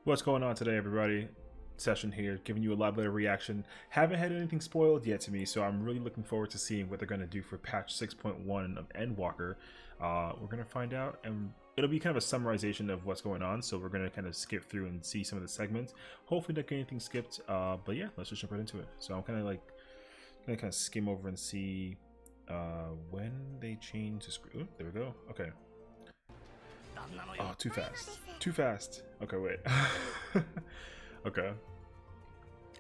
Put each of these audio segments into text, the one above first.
What's going on today, everybody? Sessiion here, giving you a lot better reaction. Haven't had anything spoiled yet to me, so I'm really looking forward to seeing what they're going to do for patch 6.1 of Endwalker. We're going to find out, and it'll be kind of a summarization of what's going on, so we're going to kind of skip through and see some of the segments. Hopefully not get anything skipped, but yeah, let's just jump right into it. So I'm kind of like going to kind of skim over and see when they change the screen. There we go. Okay. Oh, too fast. Too fast. Okay, wait. Okay.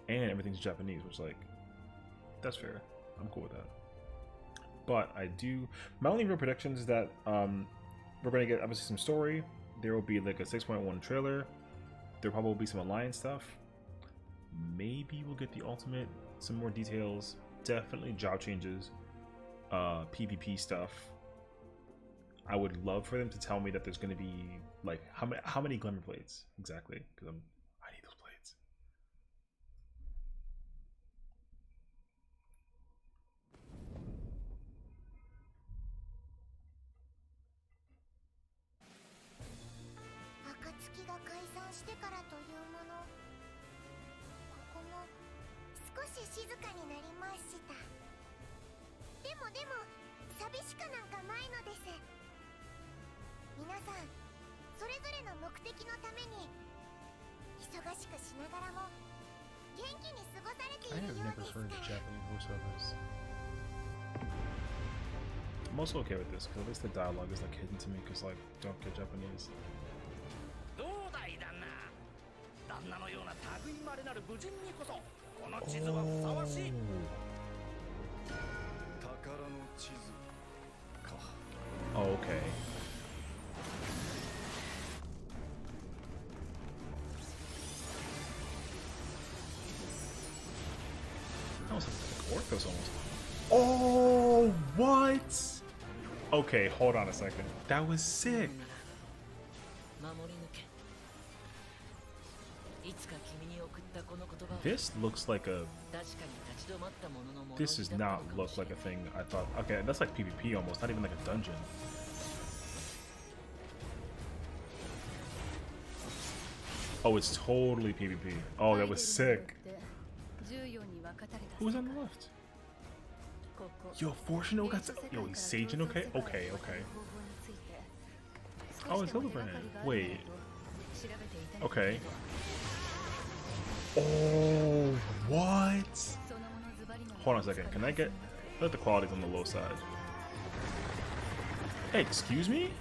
And everything's Japanese, which, like, that's fair. I'm cool with that. But I do... My only real predictions is that we're going to get, obviously, some story. There will be, like, a 6.1 trailer. There'll probably be some online stuff. Maybe we'll get the ultimate, some more details. Definitely job changes. PvP stuff. I would love for them to tell me that there's going to be, like, how many glamour plates exactly, because I need those plates. I have never heard Japanese voiceovers. I'm also okay with this, because at least the dialogue is like hidden to me, because like, don't get Japanese. Oh, okay. That was like Orthos almost. Oh, what? Okay, hold on a second. That was sick. This looks like a... This does not look like a thing I thought... Okay, that's like PvP almost, not even like a dungeon. Oh, it's totally PvP. Oh, that was sick. Who was on the left? Yo, Fortune got... Yo, he's Saging, okay? Okay, okay. Oh, it's Hildebrand. Wait. Okay. Oh, what? Hold on a second. Can I get... Let the quality's on the low side. Hey, excuse me?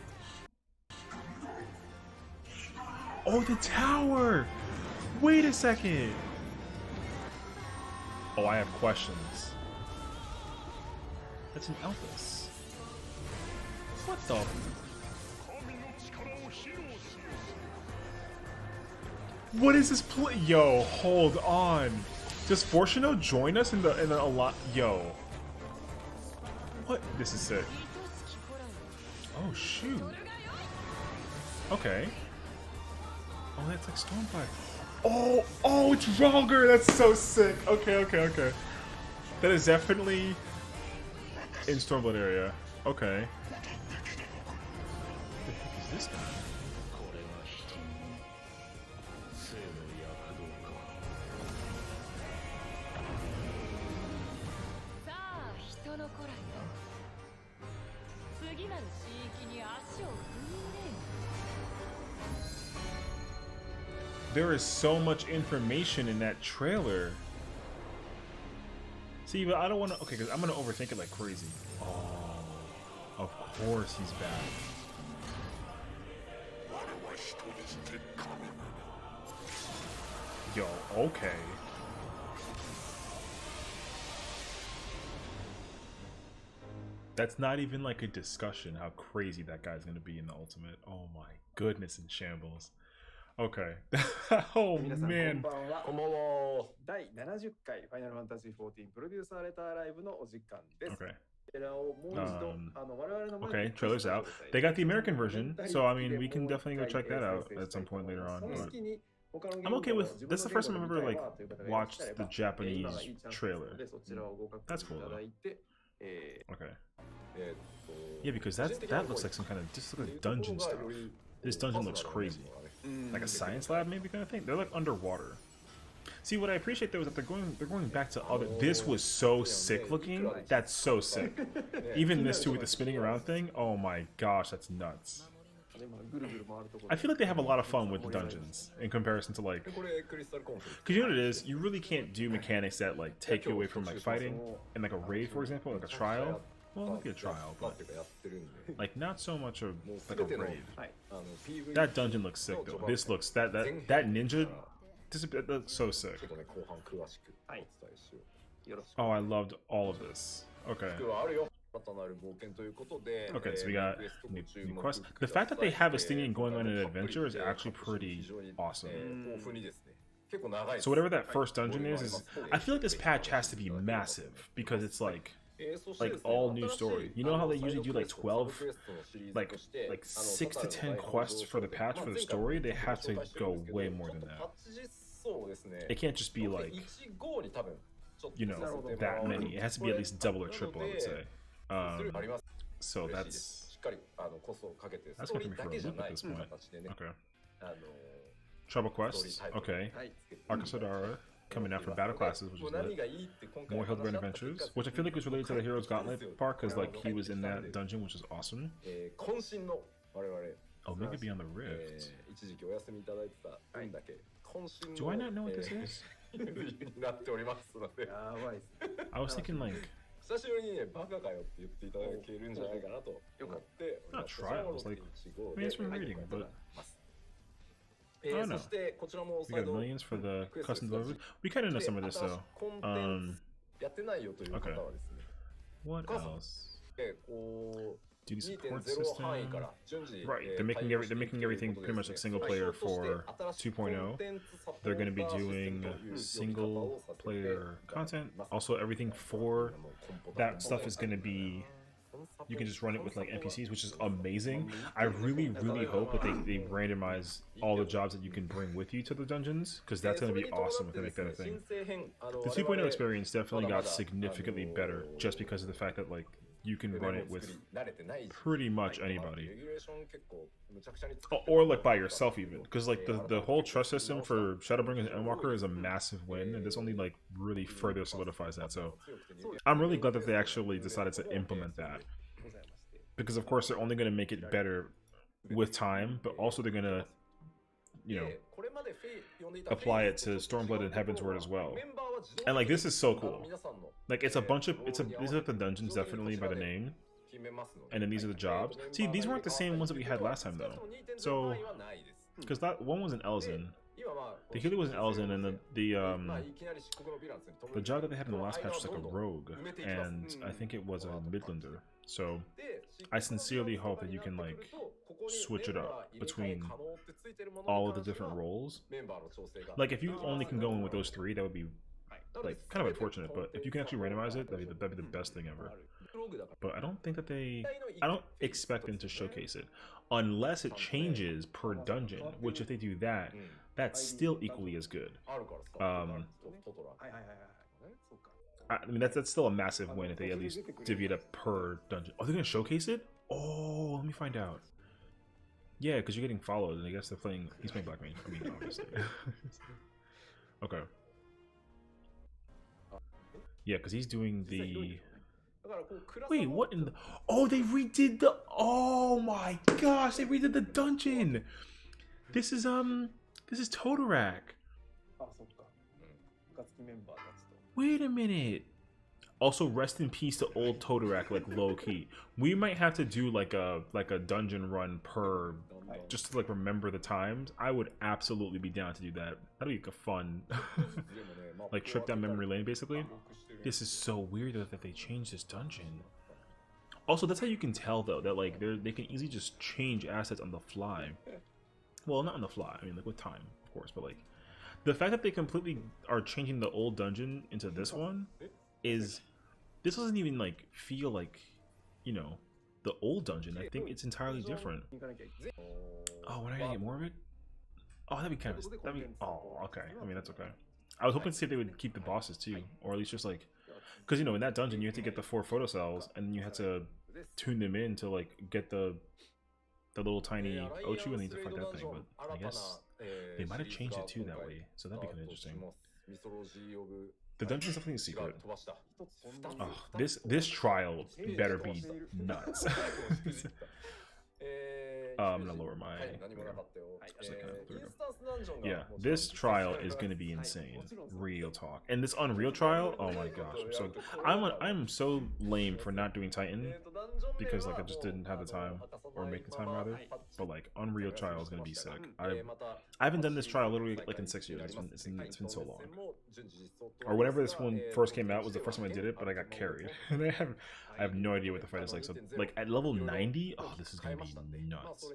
Oh, the tower! Wait a second! Oh, I have questions. That's an Elvis. What the... What is this play? Yo, hold on. Does Fortuno join us in the a lot? Yo. What? This is sick. Oh, shoot. Okay. Oh, that's like Stormfire. Oh, it's Rogger. That's so sick. Okay. That is definitely in Stormblood area. Okay. What the heck is this guy? There is so much information in that trailer. See, but I don't want to... Okay, because I'm going to overthink it like crazy. Oh, of course he's back. Yo, okay. That's not even like a discussion how crazy that guy's going to be in the ultimate. Oh my goodness, in shambles. Okay. Oh man. こんばんは。第70回 Final Fantasy XIV プロデューサーレターライブのお時間です。 Okay. こちらをもう一度我々の前 Okay, に trailer's out. They got the American version, so I mean, we can definitely go check that out at some point later on. But I'm okay with... This is the first time I've ever like watched the Japanese trailer. That's cool though. Okay. Yeah, because that looks like some kind of just like dungeon stuff. This dungeon looks crazy. like a science lab maybe kind of thing. They're like underwater. See, what I appreciate though is that they're going back to other. This was so sick looking. That's so sick. Even this too with the spinning around thing. Oh my gosh, that's nuts. I feel like they have a lot of fun with the dungeons in comparison to like, because you know what it is, you really can't do mechanics that like take you away from like fighting in like a raid, for example, like a trial. Well, maybe a trial, but like not so much of like a raid. That dungeon looks sick though. This looks that ninja. That looks so sick. Oh, I loved all of this. Okay. Okay, so we got new quest. The fact that they have a Stinging going on an adventure is actually pretty awesome. So whatever that first dungeon is I feel like this patch has to be massive because it's like all new story. You know how they usually do like 12, like 6 to 10 quests for the patch for the story? They have to go way more than that. It can't just be like, you know, that many. It has to be at least double or triple, I would say. So that's gonna be for a loop at this point. Okay. Trouble quests. Okay. Arcasadara coming out for battle classes, which is lit. More Hildebrand adventures, which I feel like was related to the Hero's Gauntlet part, because like he was in that dungeon, which is awesome. Omega Beyond the Rift. Do I not know what this is? I was thinking like. Not trials, like, I mean, it's from reading, but I don't know. We got millions for the custom delivery. We kind of know some of this though. Okay. What else? Duty support system. Right. They're making everything pretty much like single player for 2.0. They're going to be doing single player content. Also, everything for that stuff is going to be. You can just run it with like NPCs, which is amazing. I really, really hope that they randomize all the jobs that you can bring with you to the dungeons, because that's going to be awesome if they make that a thing. The 2.0 experience definitely got significantly better just because of the fact that like you can run it with pretty much anybody, or like by yourself even, because like the whole trust system for Shadowbringers and Endwalker is a massive win, and this only like really further solidifies that. So I'm really glad that they actually decided to implement that, because of course they're only going to make it better with time, but also they're going to, you know, apply it to Stormblood and Heavensward as well. And like this is so cool. Like it's a bunch of these are the dungeons definitely by the name, and then these are the jobs. See, these weren't the same ones that we had last time though. So because that one was in Elzen, the healer was in Elzen, and the job that they had in the last patch was like a rogue, and I think it was a Midlander. So I sincerely hope that you can like switch it up between all of the different roles. Like if you only can go in with those three, that would be like kind of unfortunate, but if you can actually randomize it, that'd be the best thing ever. But I don't think that I don't expect them to showcase it unless it changes per dungeon, which if they do that, that's still equally as good. I mean that's still a massive win if they at least divvy it up per dungeon. Oh, they're gonna showcase it? Oh, let me find out. Yeah, because you're getting followed, and I guess he's playing Black Mage. I mean, obviously. Okay. Yeah, because he's doing the. Wait, what in the? Oh, they redid the. Oh my gosh, they redid the dungeon. This is Totorak. Wait a minute. Also, rest in peace to old Totorak, like low key. We might have to do like a dungeon run per, just to like remember the times. I would absolutely be down to do that. That'd be a fun, like trip down memory lane, basically. This is so weird that they changed this dungeon. Also, that's how you can tell though that like they can easily just change assets on the fly. Well, not on the fly. I mean, like with time, of course, but like the fact that they completely are changing the old dungeon into this one is. This doesn't even like feel like, you know, the old dungeon. I think it's entirely different. Oh, when are I gonna get more of it? Oh, that'd be kind of. Oh, okay. I mean, that's okay. I was hoping to see if they would keep the bosses too, or at least just like, because you know, in that dungeon you had to get the 4 photo cells, and then you had to tune them in to like get the the little tiny Ochu, and they need to fight that thing. But I guess they might have changed it too that way, so that'd be kind of interesting. The dungeon is definitely a secret. Oh, this trial better be nuts. I'm gonna lower my. Yeah, this trial is gonna be insane. Real talk. And this Unreal trial, oh my gosh. I'm so lame for not doing Titan because like I just didn't have the time or make the time rather. But like Unreal trial is gonna be sick. I haven't done this trial literally like in 6 years. It's been so long. Or whenever this one first came out was the first time I did it, but I got carried. And I have no idea what the fight is like. So like at level 90, oh, this is gonna be nuts.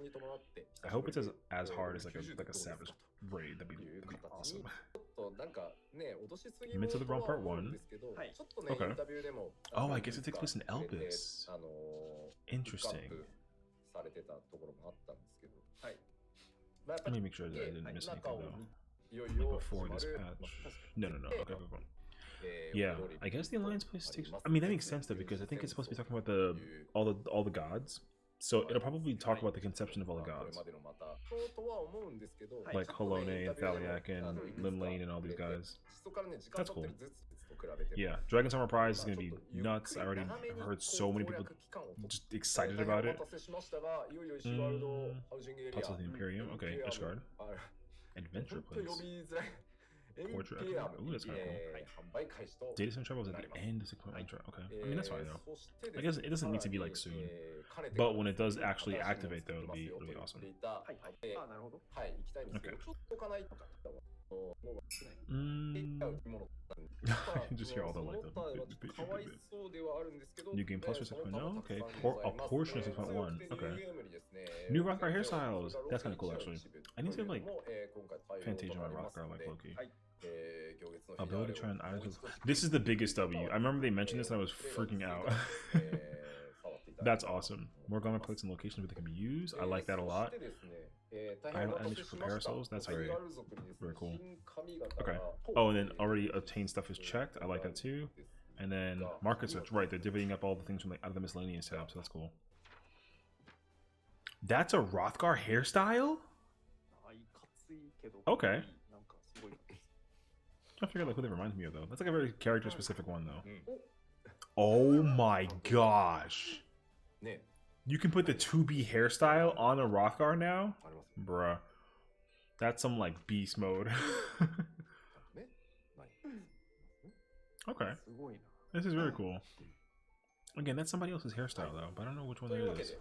I hope it's as hard as like a savage raid. That'd be awesome. Midst of the Realm Part 1. Okay. Oh, I guess it takes place in Elpis. Interesting. Let me make sure that I didn't miss anything though. Like before this patch. No. Okay, go. Yeah, I guess the Alliance place takes. I mean, that makes sense though because I think it's supposed to be talking about all the gods. So it'll probably talk about the conception of all the gods, like Halone and Thaliak and Limlane and all these guys. That's cool. Yeah, Dragon Summer Prize is gonna be nuts. I already heard so many people just excited about it. Plots of the Imperium. Okay, Ishgard. Adventure Place. Portrait. Ooh, that's kind of cool. Data center troubles at the end of 6.9. Okay, I mean that's fine though. I guess it doesn't need to be like soon, but when it does actually activate though, it'll be awesome. Okay. I can just hear all the like new game plus for 6.0. Okay, a portion of 6.1. Okay. New Rothgar hairstyles. That's kind of cool actually. I need to have like Fantasia on my Rothgar like Loki. Ability to try and items. This is the biggest W. I remember they mentioned this and I was freaking out. That's awesome. More garment plates and locations where they can be used. I like that a lot. I need to prepare souls. That's very cool. Okay. Oh, and then already obtained stuff is checked. I like that too. And then market search. Right, they're divvying up all the things from like out of the miscellaneous tab, so that's cool. That's a Rothgar hairstyle? Okay. I figure like who that reminds me of though. That's like a very character specific one though. Oh my gosh. You can put the 2B hairstyle on a Rothgar now? Bruh. That's some like beast mode. Okay. This is very cool. Again, that's somebody else's hairstyle though, but I don't know which one that is.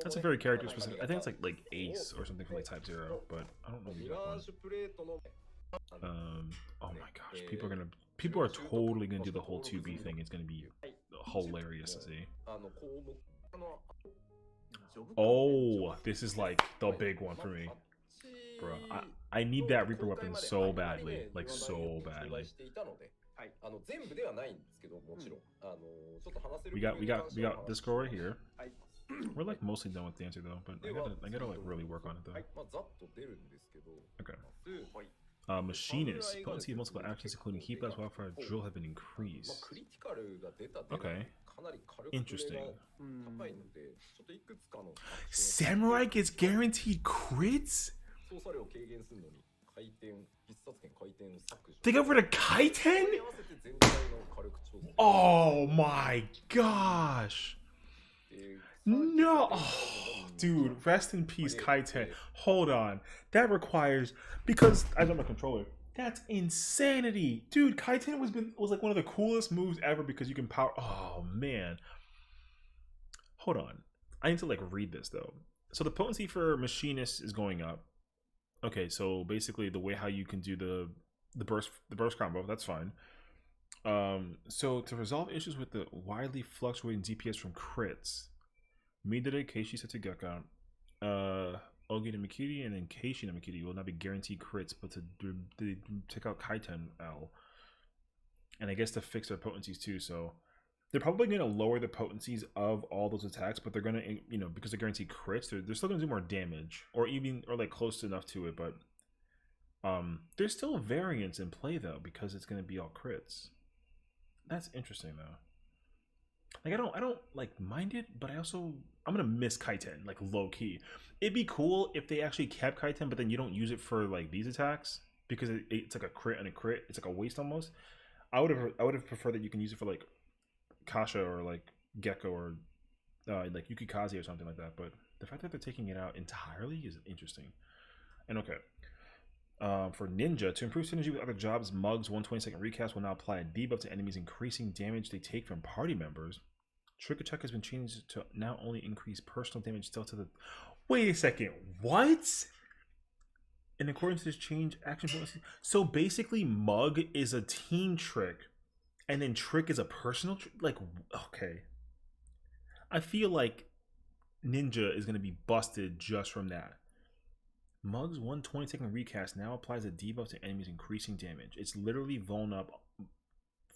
That's a very character specific. I think it's like Ace or something from like Type 0, but I don't know the exact one. Oh my gosh, people are totally gonna do the whole 2B thing. It's gonna be hilarious to see. Oh, this is like the big one for me, bro. I need that Reaper weapon so badly, like so badly. We got this girl right here. We're like mostly done with Dancer though, but I gotta like really work on it though. Okay. Machinist. Potency of multiple actions including heat blast, wildfire, drill have been increased. Okay. Interesting. Samurai gets guaranteed crits? They got rid of Kaiten? Oh my gosh. No. Oh, dude, rest in peace, Kaiten. Hold on. That requires, because I don't have a controller. That's insanity. Dude, Kaiten was like one of the coolest moves ever because you can power. Oh man. Hold on. I need to like read this though. So the potency for Machinist is going up. Okay, so basically the way how you can do the burst combo, that's fine. So to resolve issues with the widely fluctuating DPS from crits, Midare, Keishi, Setsugeka, Ogi no Mikiri, and then Keishi no Mikiri will not be guaranteed crits, but to take out Kaiten L. And I guess to fix their potencies too, so they're probably going to lower the potencies of all those attacks, but they're going to, you know, because they're guaranteed crits, they're still going to do more damage, or like close enough to it, but there's still variance in play though, because it's going to be all crits. That's interesting though. Like I don't like mind it, but I also I'm gonna miss Kaiten, like low key. It'd be cool if they actually kept Kaiten, but then you don't use it for like these attacks because it's like a crit and a crit. It's like a waste almost. I would have preferred that you can use it for like Kasha or like Gecko or like Yukikaze or something like that. But the fact that they're taking it out entirely is interesting. And okay, for Ninja, to improve synergy with other jobs, Mug's 120-second recast will now apply a debuff to enemies, increasing damage they take from party members. Trick Attack has been changed to now only increase personal damage dealt to the... Wait a second, what? In accordance to this change, action bonus... So basically, Mug is a team trick, and then Trick is a personal trick? Like, okay. I feel like Ninja is going to be busted just from that. Mug's 120-second recast now applies a debuff to enemies, increasing damage. It's literally vuln up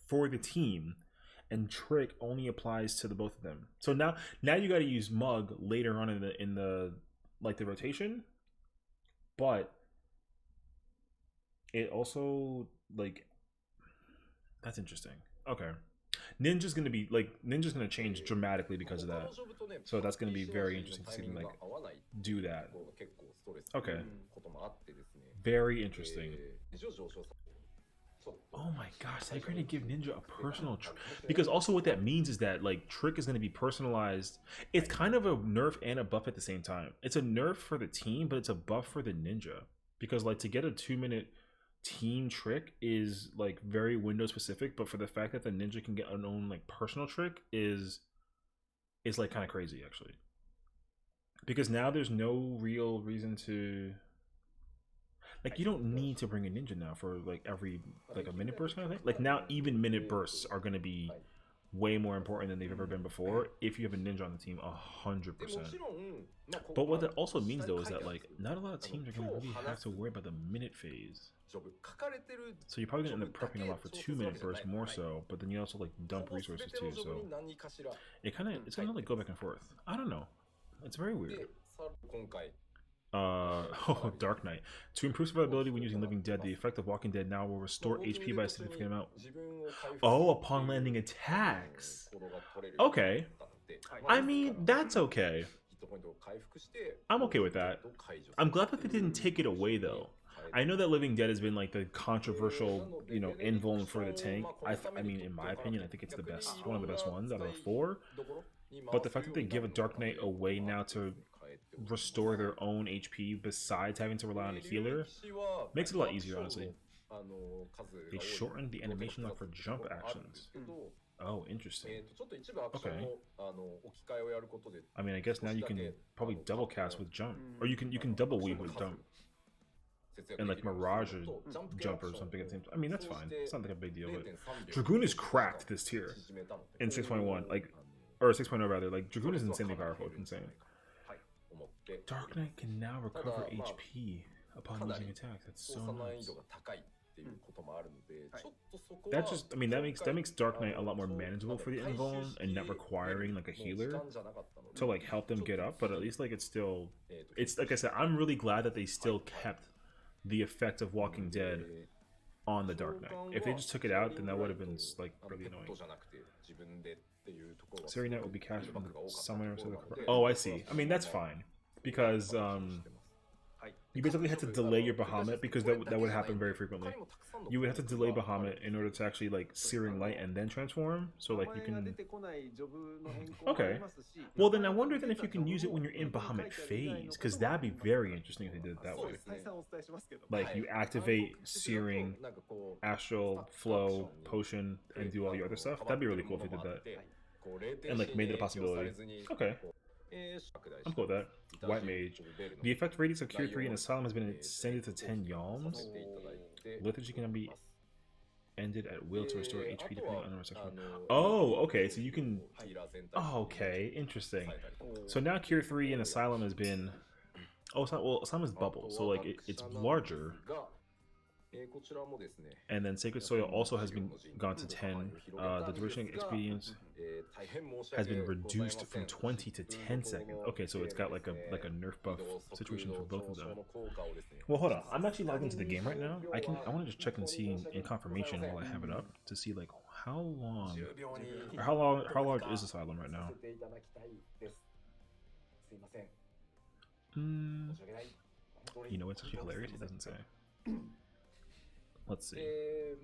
for the team, and Trick only applies to the both of them. So now you got to use Mug later on in the like the rotation, but it also like that's interesting. Okay. Ninja's gonna change dramatically because of that. So that's gonna be very interesting to see them like do that. Okay. Very interesting. Oh my gosh, they're gonna give Ninja a personal because also what that means is that like Trick is gonna be personalized. It's kind of a nerf and a buff at the same time. It's a nerf for the team, but it's a buff for the Ninja. Because like to get a 2-minute team trick is like very window specific, but for the fact that the Ninja can get an own like personal trick is like kind of crazy actually, because now there's no real reason to like, you don't need to bring a Ninja now for like every like a minute burst kind of thing. Like now even minute bursts are going to be way more important than they've ever been before if you have a Ninja on the team 100%. But what that also means though is that like not a lot of teams are going to really have to worry about the minute phase. So you're probably going to end up prepping a lot for 2-minute bursts more so, but then you also like dump resources too. So it's kind of like go back and forth. I don't know. It's very weird. Dark Knight. To improve survivability when using Living Dead, the effect of Walking Dead now will restore HP by a significant amount. Oh, upon landing attacks. Okay. I mean, that's okay. I'm okay with that. I'm glad that they didn't take it away though. I know that Living Dead has been like the controversial, invuln for the tank. I mean, in my opinion, I think it's the best, one of the best ones out of the 4. But the fact that they give a Dark Knight away now to restore their own HP besides having to rely on a healer makes it a lot easier, honestly. They shortened the animation lock for jump actions. Oh, interesting. Okay. I mean, I guess now you can probably double cast with jump, or you can double weave with jump, and like Mirage or jump or something at the same time. I mean, that's fine. It's not like a big deal. But Dragoon is cracked this tier in 6.1, like, or 6.0 rather. Like Dragoon is insanely powerful. It's insane. Dark Knight can now recover HP upon losing attack. That's so nice. That just, I mean, that makes Dark Knight a lot more manageable for the invuln and not requiring like a healer to like help them get up. But at least like it's like I said, I'm really glad that they still kept the effect of Walking Dead on the Dark Knight. If they just took it out, then that would have been like really annoying. Seri Knight will be cast from the summoner to the... Oh, I see. I mean, that's fine. Because you basically had to delay your Bahamut, because that would happen very frequently. You would have to delay Bahamut in order to actually like Searing Light and then transform. So like you can... Okay. Well then I wonder then if you can use it when you're in Bahamut phase, because that'd be very interesting if they did it that way. Like you activate Searing, Astral, Flow, Potion, and do all your other stuff. That'd be really cool if they did that. And like made it a possibility. Okay. I'm cool with that. White Mage. The effect radius of Cure 3 in Asylum has been extended to 10 yalms. Lethargy can be ended at will to restore HP depending on the section. Oh, okay. So you can... Oh, okay. Interesting. So now Cure 3 in Asylum has been... Oh, it's not... Well, Asylum is bubble. So like it's larger. And then Sacred Soil also has been gone to 10. The duration of experience has been reduced from 20 to 10 seconds. Okay, so it's got like a nerf buff situation for both of them. Well, hold on. I'm actually logged into the game right now. I want to just check and see in confirmation while I have it up to see like how long, or how large is Asylum right now? すいません。 Mm, 申し訳ない。本当に you know what's actually 本当に hilarious? す It いません doesn't say. Let's see.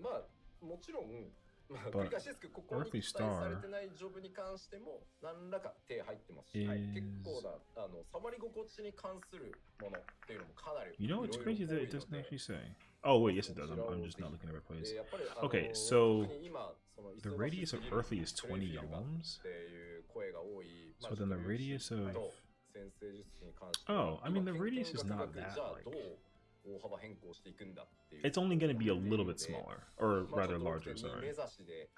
まあもちろん、まあ、 But 繰り返しですけど、ここに Earthly 記載され Star てないジョブに関しても何らか手入ってますし、 is... 結構な触り心地に関するものっていうのもかなり You know what's いろいろ crazy 多 that い it の doesn't で、 actually say. Oh wait, yes it そ does. ちら I'm を just ぜ not ひ looking at the right place. でやっぱりOkay, so 特に今その the radius of Earthly is 20 ohms. っていう声が多い、 So then the radius of... 先生術に関しては Oh, I mean the 今 radius is 天 not 天 that じゃあ like... どう大幅変更していくんだっていう It's only going to be a little bit smaller, or まあ rather ちょっと larger, 目 sorry. 指しで、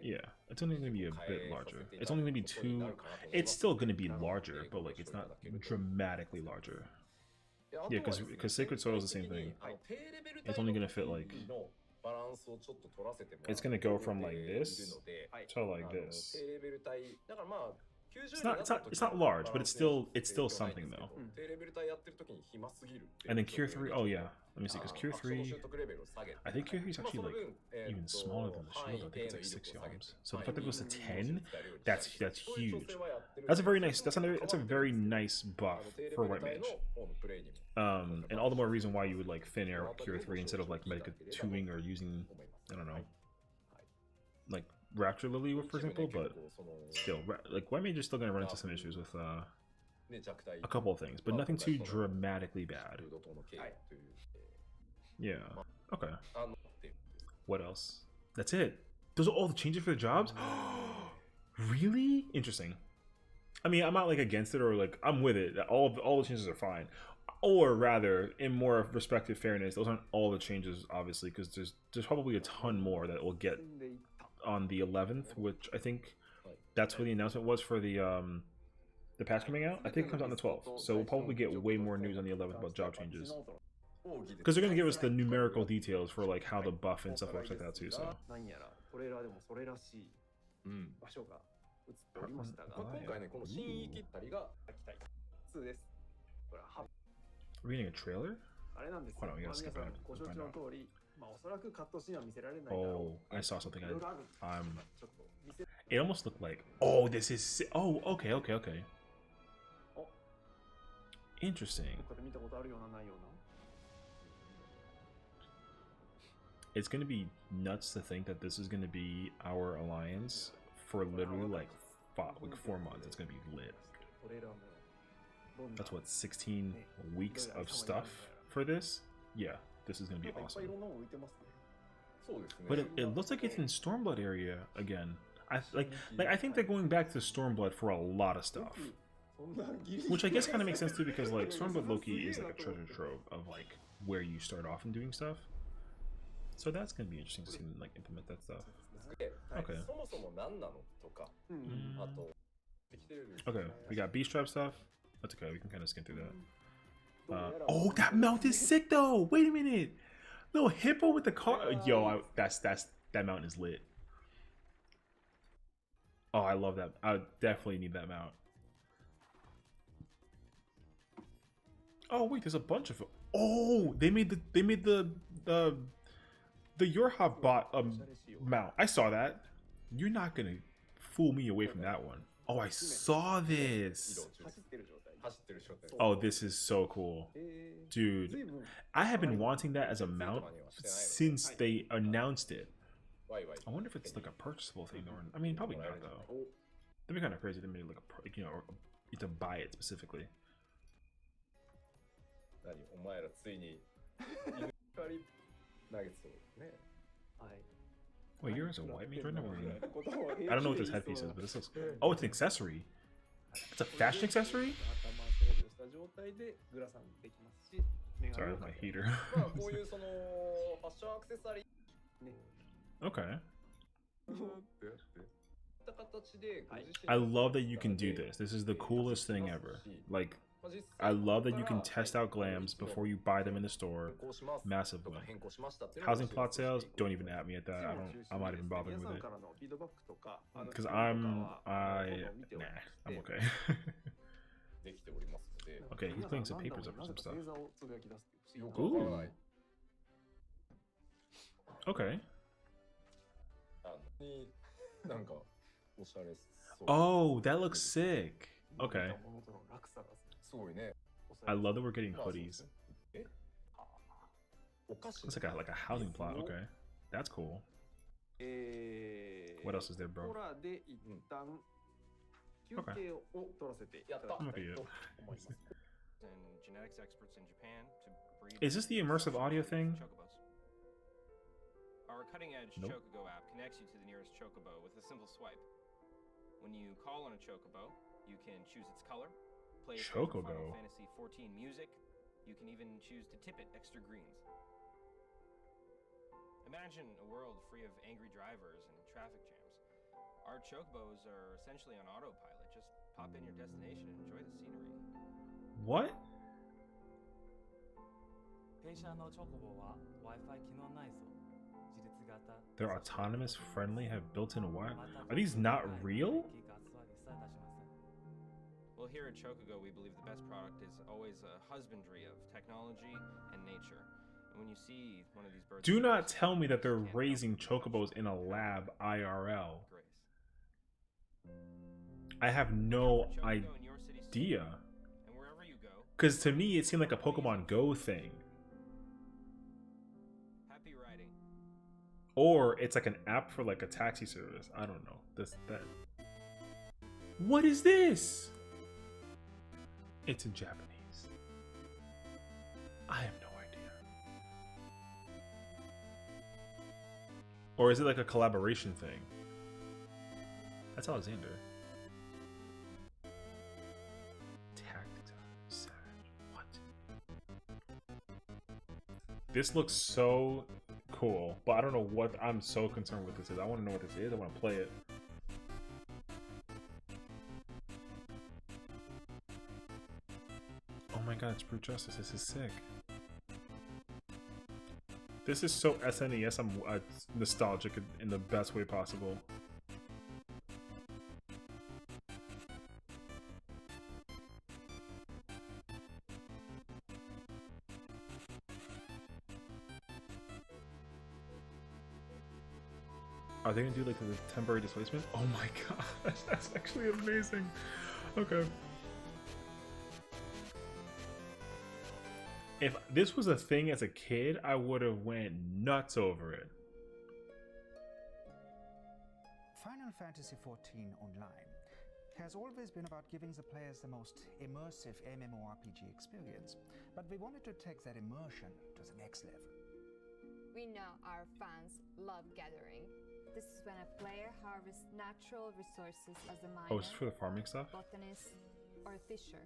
Yeah, it's only going to be a bit larger. It's only going to be two... It's still going to be larger, but like it's not dramatically larger. Yeah, because Sacred Soil is the same thing. It's only going to fit like... It's going to go from like this to like this. It's not large, but it's still something though. And then Cure 3, oh yeah. Let me see, because Cure 3, I think Cure 3 is actually like even smaller than the shield. I think it's like 6 ohms. So the fact that it goes to 10, that's huge. That's a very nice buff for White Mage. And all the more reason why you would like thin air Cure 3 instead of like Medica 2ing or using, I don't know, like Rapture Lily, for example, but still, like White Mage is still gonna run into some issues with a couple of things, but nothing too dramatically bad. Yeah. Okay. What else? That's it. Those are all the changes for the jobs? Really? Interesting. I mean, I'm not like against it or like I'm with it. All the changes are fine. Or rather, in more respective fairness, those aren't all the changes, obviously, because there's probably a ton more that we'll get on the 11th, which I think that's where the announcement was for the patch coming out. I think it comes out on the 12th, so we'll probably get way more news on the 11th about job changes. Because they're going to give us the numerical details for like how the buff and stuff works like that too, so. 今回ね、この新域ったりが2です。 Reading a trailer? あれなんですよ。 Hold on, we 皆 gotta さ skip ん ahead. ご承知の通り、おそらくカットシーンは見せられないだろ Oh, う。 I saw something. いろいろある。 I'm. ちょっと見せ It almost looked like. Oh, this is. Oh, okay. Interesting. どっかで見たことあるようなないような。 It's gonna be nuts to think that this is gonna be our alliance for literally like 4 months. It's gonna be lit. トレーラーもどんな That's what 16 weeks of stuff for this. Yeah, this is gonna be いっぱい awesome. いろんなもの浮いてますね。そうですね。 But it looks like it's in Stormblood area again. I think they're going back to Stormblood for a lot of stuff. そんなギリギリ Which I guess kind of makes sense too, because like Stormblood Loki is like a treasure trove of like where you start off and doing stuff. So that's gonna be interesting to see them like implement that stuff. はい Okay. そもそも何なのとか、 Mm. あとできてる Okay, we got beast trap stuff. That's okay. We can kind of skim through that. Oh, that mount is sick though. Wait a minute. Little hippo with the car. Yo, that mount is lit. Oh, I love that. I definitely need that mount. Oh wait, there's a bunch of. Oh, they made the Yorha bot mount. I saw that. You're not gonna fool me away from that one. Oh, I saw this. 走ってる状態。走ってる状態。 Oh, this is so cool. Dude, I have been wanting that as a mount since they announced it. I wonder if it's like a purchasable thing or I mean, probably not though. That'd be kind of crazy. They made like you to buy it specifically. 何お前らついに犬狩りナゲッツをね。はい。 Wait, you're as a white mage right now? I don't know what this headpiece is, but this looks. Oh, it's an accessory. It's a fashion accessory. Sorry, that's my heater. Okay. I love that you can do this. This is the coolest thing ever. Like, I love that you can test out glams before you buy them in the store. Massive win. Housing plot sales, don't even at me at that. I'm not even bothering with it. Because I'm okay. Okay, he's putting some papers up for some stuff. Ooh. Okay. Oh, that looks sick. Okay. 伸びたものとの落差がすごいね。I 抑え love that we're getting まあそうで hoodies. すね。えお菓子 It's like a housing plot. Okay, that's cool. What else is there, こ bro? こらで一旦休憩を取らせていただきたい Okay. と思います。 and genetics experts in Japan to breed. Is this the immersive audio thing? Chocobos. Our cutting-edge Nope. Chocobo app connects you to the nearest Chocobo with a simple swipe. When you call on a Chocobo, you can choose its color, play its favorite Chocobo. Final Fantasy XIV music. You can even choose to tip it extra greens. Imagine a world free of angry drivers and traffic jams. Our Chocobos are essentially on autopilot. Just pop in your destination and enjoy the scenery. What? 弊社のチョコボは Wi-Fi 機能ないぞ。自立型 They're autonomous, friendly, have built-in Wi. また Are these not real? 激活は一切出しません。 Well, here at Chocogo, we believe the best product is always a husbandry of technology and nature. And when you see one of these birds, Do not tell me that they're raising chocobos in a lab IRL. I have no idea. And wherever you go, Because to me, it seemed like a Pokemon Go thing. happy riding. Or it's like an app for like a taxi service. I don't know. That. What is this? It's in Japanese. I have no idea. Or is it like a collaboration thing? That's Alexander. Tactile Savage. What? This looks so cool, but I don't know what I'm so concerned with this is. I want to know what this is. I want to play it. Oh my god, it's Brute Justice. This is sick. This is so SNES. I'm nostalgic in the best way possible. Are they gonna do like the temporary displacement? Oh my god, that's actually amazing. Okay. If this was a thing as a kid, I would have went nuts over it. Final Fantasy XIV Online has always been about giving the players the most immersive MMORPG experience, but we wanted to take that immersion to the next level. We know our fans love gathering. This is when a player harvests natural resources as a miner, Oh, it's for the farming stuff? botanist, or fisher.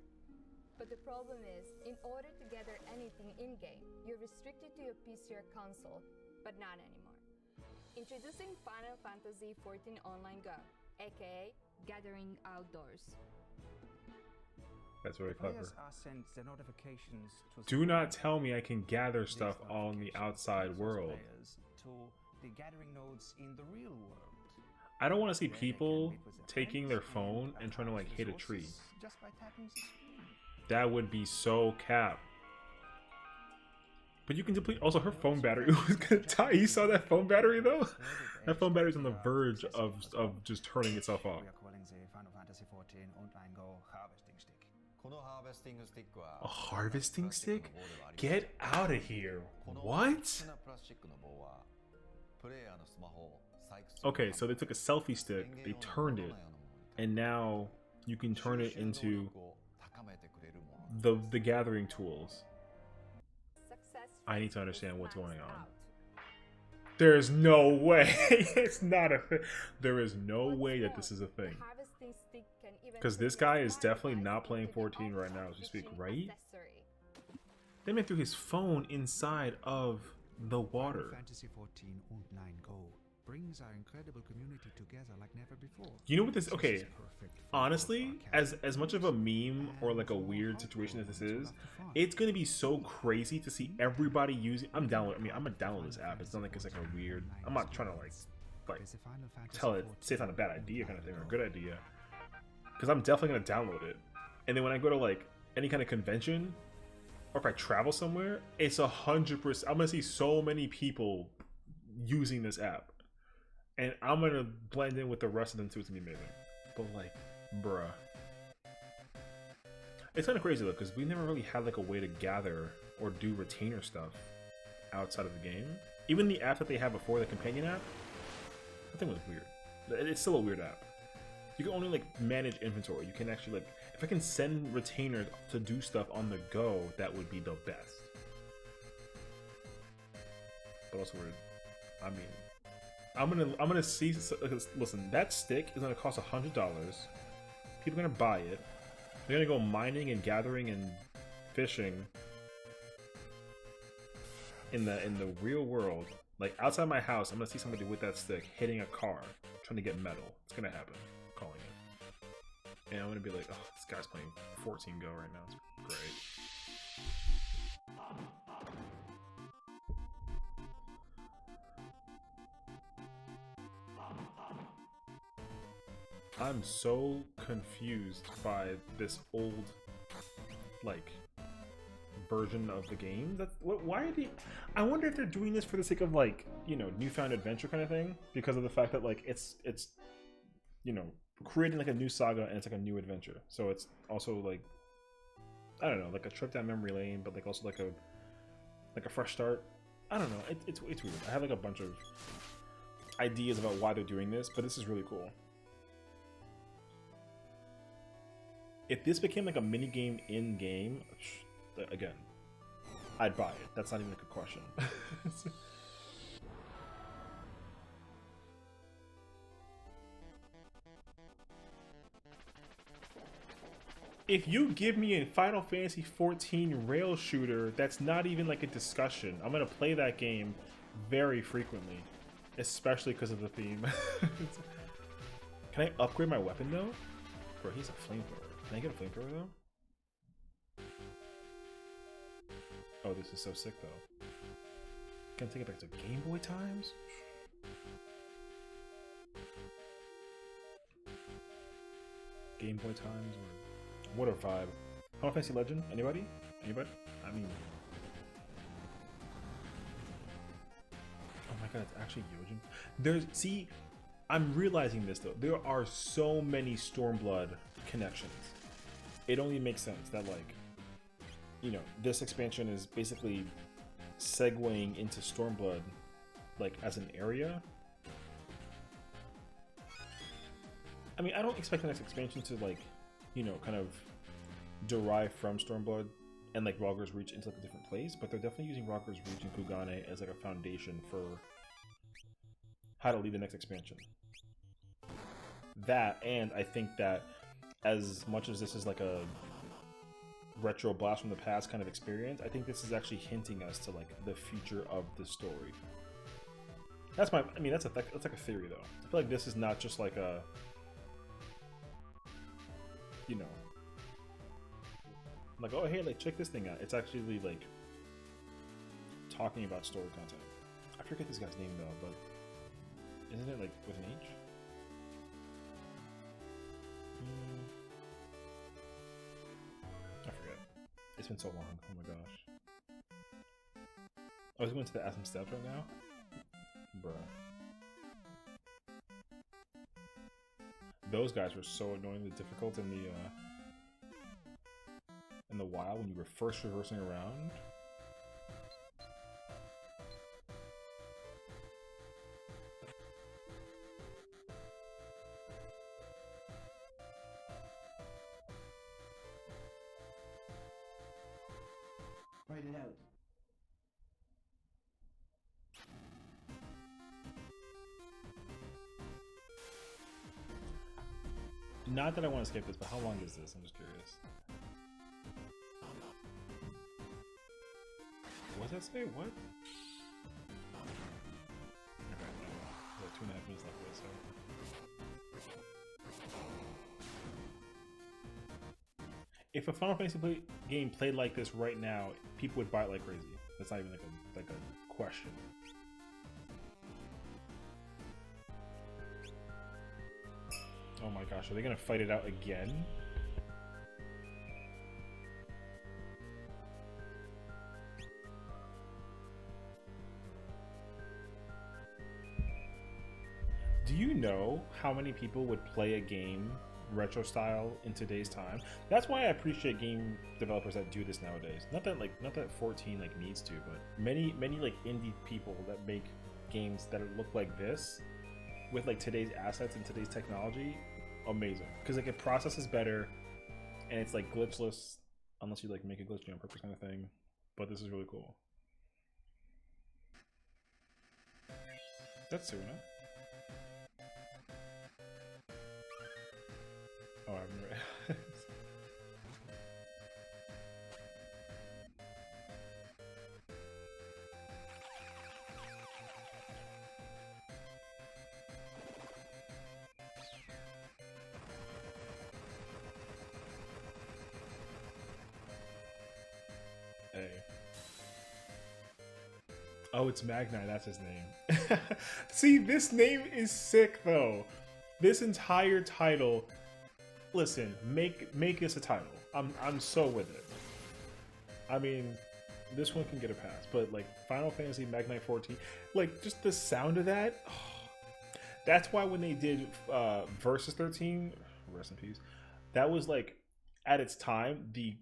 But the problem is, in order to gather anything in-game, you're restricted to your PC or console, but not anymore. Introducing Final Fantasy XIV Online Go, aka Gathering Outdoors. That's very clever. Players are sent the notifications to the Do not tell me I can gather These stuff on the notifications outside brings those world. players to the gathering nodes in the real world. I don't want to see where they can people meet with their taking friends their phone and trying to like harvest hit a tree. resources just by tapping the screen. That would be so cap. But you can deplete. Also, her phone battery was gonna die. You saw that phone battery though? That phone battery's on the verge of just turning itself off. We are calling the Final Fantasy XIV Online Go harvesting stick. このハーベスティングスティックは A harvesting stick? プラスチックの棒ではありません Get out of here! この What? 特殊なプラスチックの棒はプレイヤーのスマホを採掘 Okay, so they took a selfie stick, they turned it, and now you can turn it into 高めてくれるもの the gathering tools. Success I need to rate understand is what's going maxed on. out. There's no way. It's not a thing. There is no What's way that more, this is a the thing. harvesting stick can even 'Cause this turn guy your is smart definitely device not playing into the 14 right now as we speak, ultimate right? accessory. They man threw his phone inside of the water. Final Fantasy XIV Online Go brings our incredible community together like never before. You know what this? This Okay, is perfect for honestly, our as much of a meme or like a weird situation as this is, it's gonna be so crazy to see everybody using. I'm downloading. I mean, I'm gonna download this app. It's not like it's like a weird. I'm not trying to like There's a Final Fantasy tell it say it's not a bad idea kind of thing or a good idea, because I'm definitely gonna download it. And then when I go to like any kind of convention or if I travel somewhere, it's 100%. I'm gonna see so many people using this app, and I'm gonna blend in with the rest of them too. It's gonna be amazing. But like, bruh, It's kind of crazy though, because we never really had like a way to gather or do retainer stuff outside of the game. Even the app that they had before, the companion app, that thing was weird. It's still a weird app. You can only like manage inventory. You can actually like, if I can send retainers to do stuff on the go, that would be the best. But also weird. I mean, I'm gonna see. Listen, that stick is gonna cost $100. People are gonna buy it. They're gonna go mining and gathering and fishing in the real world. Like outside my house, I'm gonna see somebody with that stick hitting a car, trying to get metal. It's gonna happen. I'm calling it. And I'm gonna be like, oh, this guy's playing 14 Go right now. It's great. I'm so confused by this old, like, version of the game. That's why are they? I wonder if they're doing this for the sake of like, you know, newfound adventure kind of thing, because of the fact that like it's you know, creating like a new saga and it's like a new adventure. So it's also like, I don't know, like a trip down memory lane, but like also like a fresh start. I don't know. It's weird. I have like a bunch of ideas about why they're doing this, but this is really cool. If this became like a mini game in game, again, I'd buy it. That's not even a good question. If you give me a Final Fantasy XIV rail shooter, that's not even like a discussion. I'm gonna play that game very frequently, especially because of the theme. Can I upgrade my weapon though? Bro, he's a flamethrower. Can I get a flamethrower though? Oh, this is so sick though. Can I take it back to Game Boy times? Game Boy times or what a vibe. Final Fantasy Legend? Anybody? Anybody? I mean, oh my god, it's actually Yojin. See, I'm realizing this though. There are so many Stormblood connections. It only makes sense that, like, you know, this expansion is basically segueing into Stormblood, like, as an area. I mean, I don't expect the next expansion to, like, you know, kind of derive from Stormblood and, like, Rogger's Reach into, like, a different place, but they're definitely using Rogger's Reach and Kugane as, like, a foundation for how to lead the next expansion. That, and I think that as much as this is like a retro blast from the past kind of experience, I think this is actually hinting us to like the future of the story. That's my, I mean, that's like a theory though. I feel like this is not just like a, you know, like, oh hey, like check this thing out. It's actually like talking about story content. I forget this guy's name though, but isn't it like with an H? I forget. It's been so long. Oh my gosh. I was going to the Atom Steps right now. Bruh. Those guys were so annoyingly difficult in the wild when you were first reversing around. Write it out. Not that I want to skip this, but how long is this? I'm just curious. What does that say? What? Okay, no. 2.5 minutes left of it, so. If a Final Fantasy game played like this right now, people would buy it like crazy. That's not even like a question. Oh my gosh, are they gonna fight it out again? Do you know how many people would play a game retro style in today's time. That's why I appreciate game developers that do this nowadays. Not that 14 like needs to, but many like indie people that make games that look like this with like today's assets and today's technology, amazing. Because like it processes better and it's like glitchless, unless you like make it glitchy on purpose kind of thing. But this is really cool. That's Suna. Oh, I'm right. Hey. Oh, it's Magnite, that's his name. See, this name is sick though. This entire title. Listen, make this a title. I'm so with it. I mean, this one can get a pass, but like Final Fantasy Magnite 14, like just the sound of that. Oh, that's why when they did Versus 13, rest in peace, that was like at its time the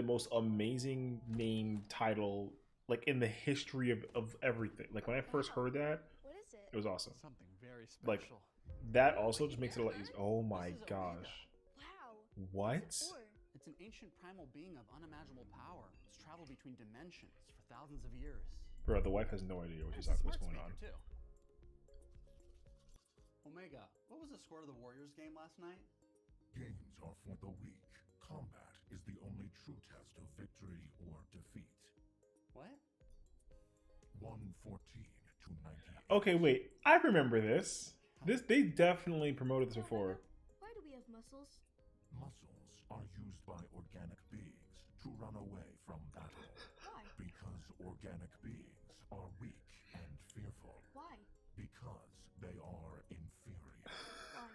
most amazing name title like in the history of everything. Like when I first heard that, What is it? it was awesome. Something very special. Like that also just makes it a lot easier. Oh my gosh. Wow. What? What's it for? It's an ancient primal being of unimaginable power. It's traveled between dimensions for thousands of years. Bro, the wife has no idea It's what's a going smart on. speaker, too. Omega, what was the score of the Warriors game last night? Games are for the weak. Combat is the only true test of victory or defeat. What? 114 to 98. Okay, wait. I remember this. They definitely promoted this before. Why do we have muscles? Muscles are used by organic beings to run away from battle. Why? Because organic beings are weak and fearful. Why? Because they are inferior. Why?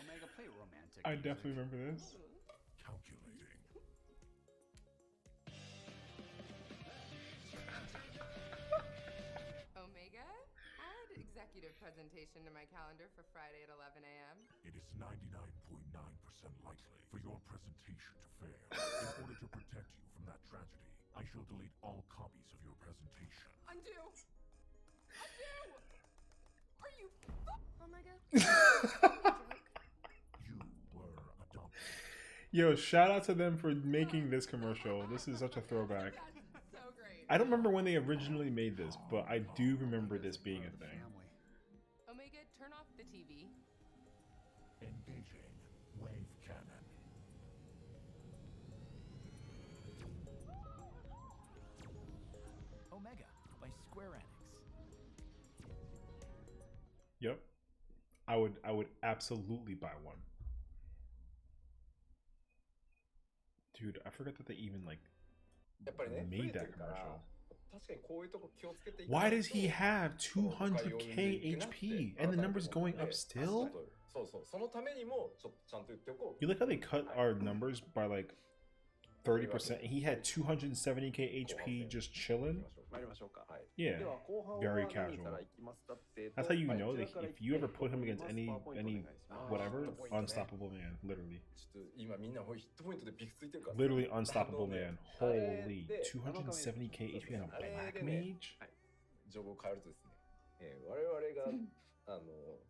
Omega, play romantic. I music. definitely remember this. Calculating. Omega, add executive presentation to my calendar for Friday at 11 a.m. It is 99.9% likely for your presentation to fail. In order to protect you from that tragedy, I shall delete all copies of your presentation. Undo! Undo! Are you Oh my god. You were adopted. Yo, shout out to them for making this commercial. This is such a throwback. That's so great. I don't remember when they originally made this, but I do remember this being a thing. Family. Omega, turn off the TV. Engaging wave cannon. Omega by Square Enix. Yep. I would absolutely buy one. Dude, I forgot that they even like やっぱりね、 made 増えて that るから commercial. 確かにこういうとこ気をつけていかな Why いと does he have 200k HP and the number's going up still? そうそう、そのためにもちょっとちゃんと言っておこう。 You like how they cut our numbers by like 30%? He had 270k HP just chilling. 参りましょうか。はい。 Yeah, では後半は very 何 casual. からいきますかって。 That's how you はい know こ that ちらから if you ever put him いき against ます any パワーポイントお願いします whatever, ヒットポイントね unstoppable man, literally. ちょっと今みんなヒットポイントでピクついてるから。 Literally unstoppable man. あれ Holy, で 270k HP on a あれ black でね mage? はい情報を変えるとですね、我々がなんだろ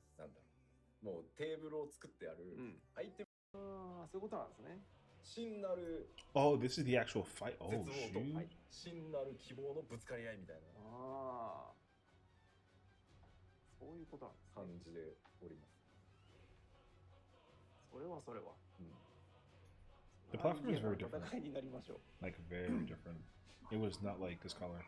う、もうテーブルを作ってあるアイテム、ああそういうことなんですね。真なる Oh, this is the actual fight. Oh, 絶望と、 shoot. はい、真なる希望のぶつかり合いみたいなああそういうことなんです、ね、感じでおります。それはそれは、The platform is very different. 戦いになりましょう。 Like, very different. It was not like this color.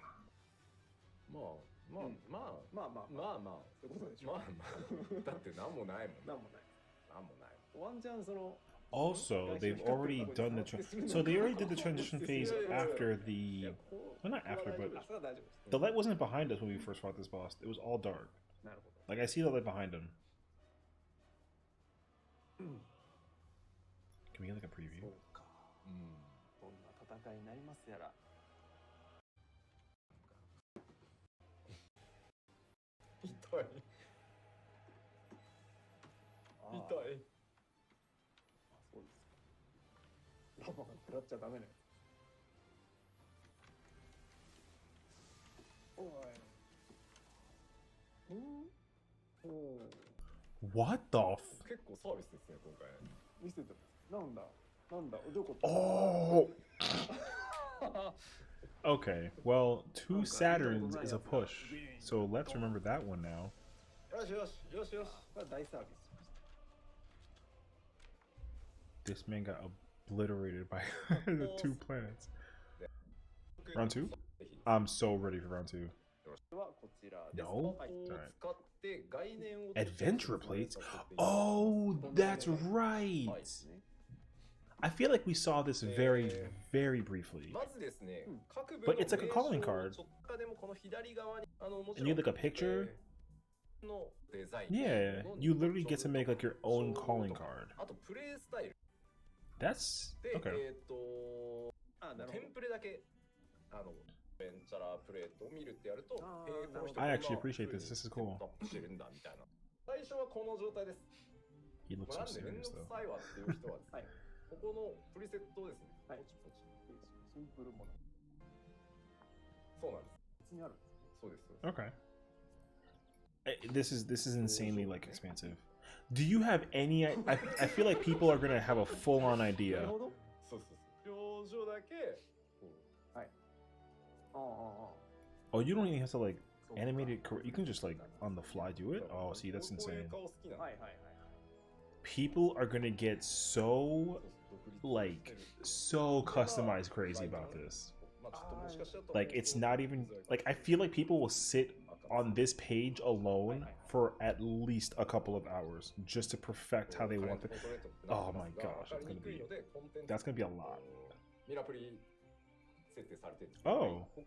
まあまあまあまあまあまあまあそういうことでしょ。まあまあだって何もないもん。何もない。何もない。ワンチャンその Also, they've already done the so they already did the transition phase after the well, not after, but the light wasn't behind us when we first fought this boss. It was all dark. Like I see the light behind him. Can we get like a preview? どんな戦いになりますやら。痛い。痛い。そうです。ラマが食らっちゃダメなやつ。おい。What the f- 結構サービスですね、今回。見せてます。なんだどこ Oh! Okay, well, 2 Saturns is a push, so let's remember that one now. よしよしよしよし。これは大サービス。This man got obliterated by the 2 planets. Round 2? I'm so ready for round 2. No? Alright. Adventure plates? Oh, that's right! I feel like we saw this very, very briefly. But it's like a calling card. And you look a picture? Yeah, you literally get to make like your own calling card. That's okay. I actually appreciate this. This is cool. He looks so serious though. ここのプリセットですね。はい。シンプルもの。そうなんです。別にあるんです。そうです。Okay. This is insanely like expansive. Do you have any? I feel like people are gonna have a full-on idea. なるほど。そう。表情だけ。はい。Oh, you don't even have to like animate it. You can just like on the fly do it. Oh, see, that's insane. People are gonna get so customized crazy about this. Like it's not even like I feel like people will sit on this page alone for at least a couple of hours just to perfect how they want it. Oh my gosh, that's gonna be a lot. Oh. I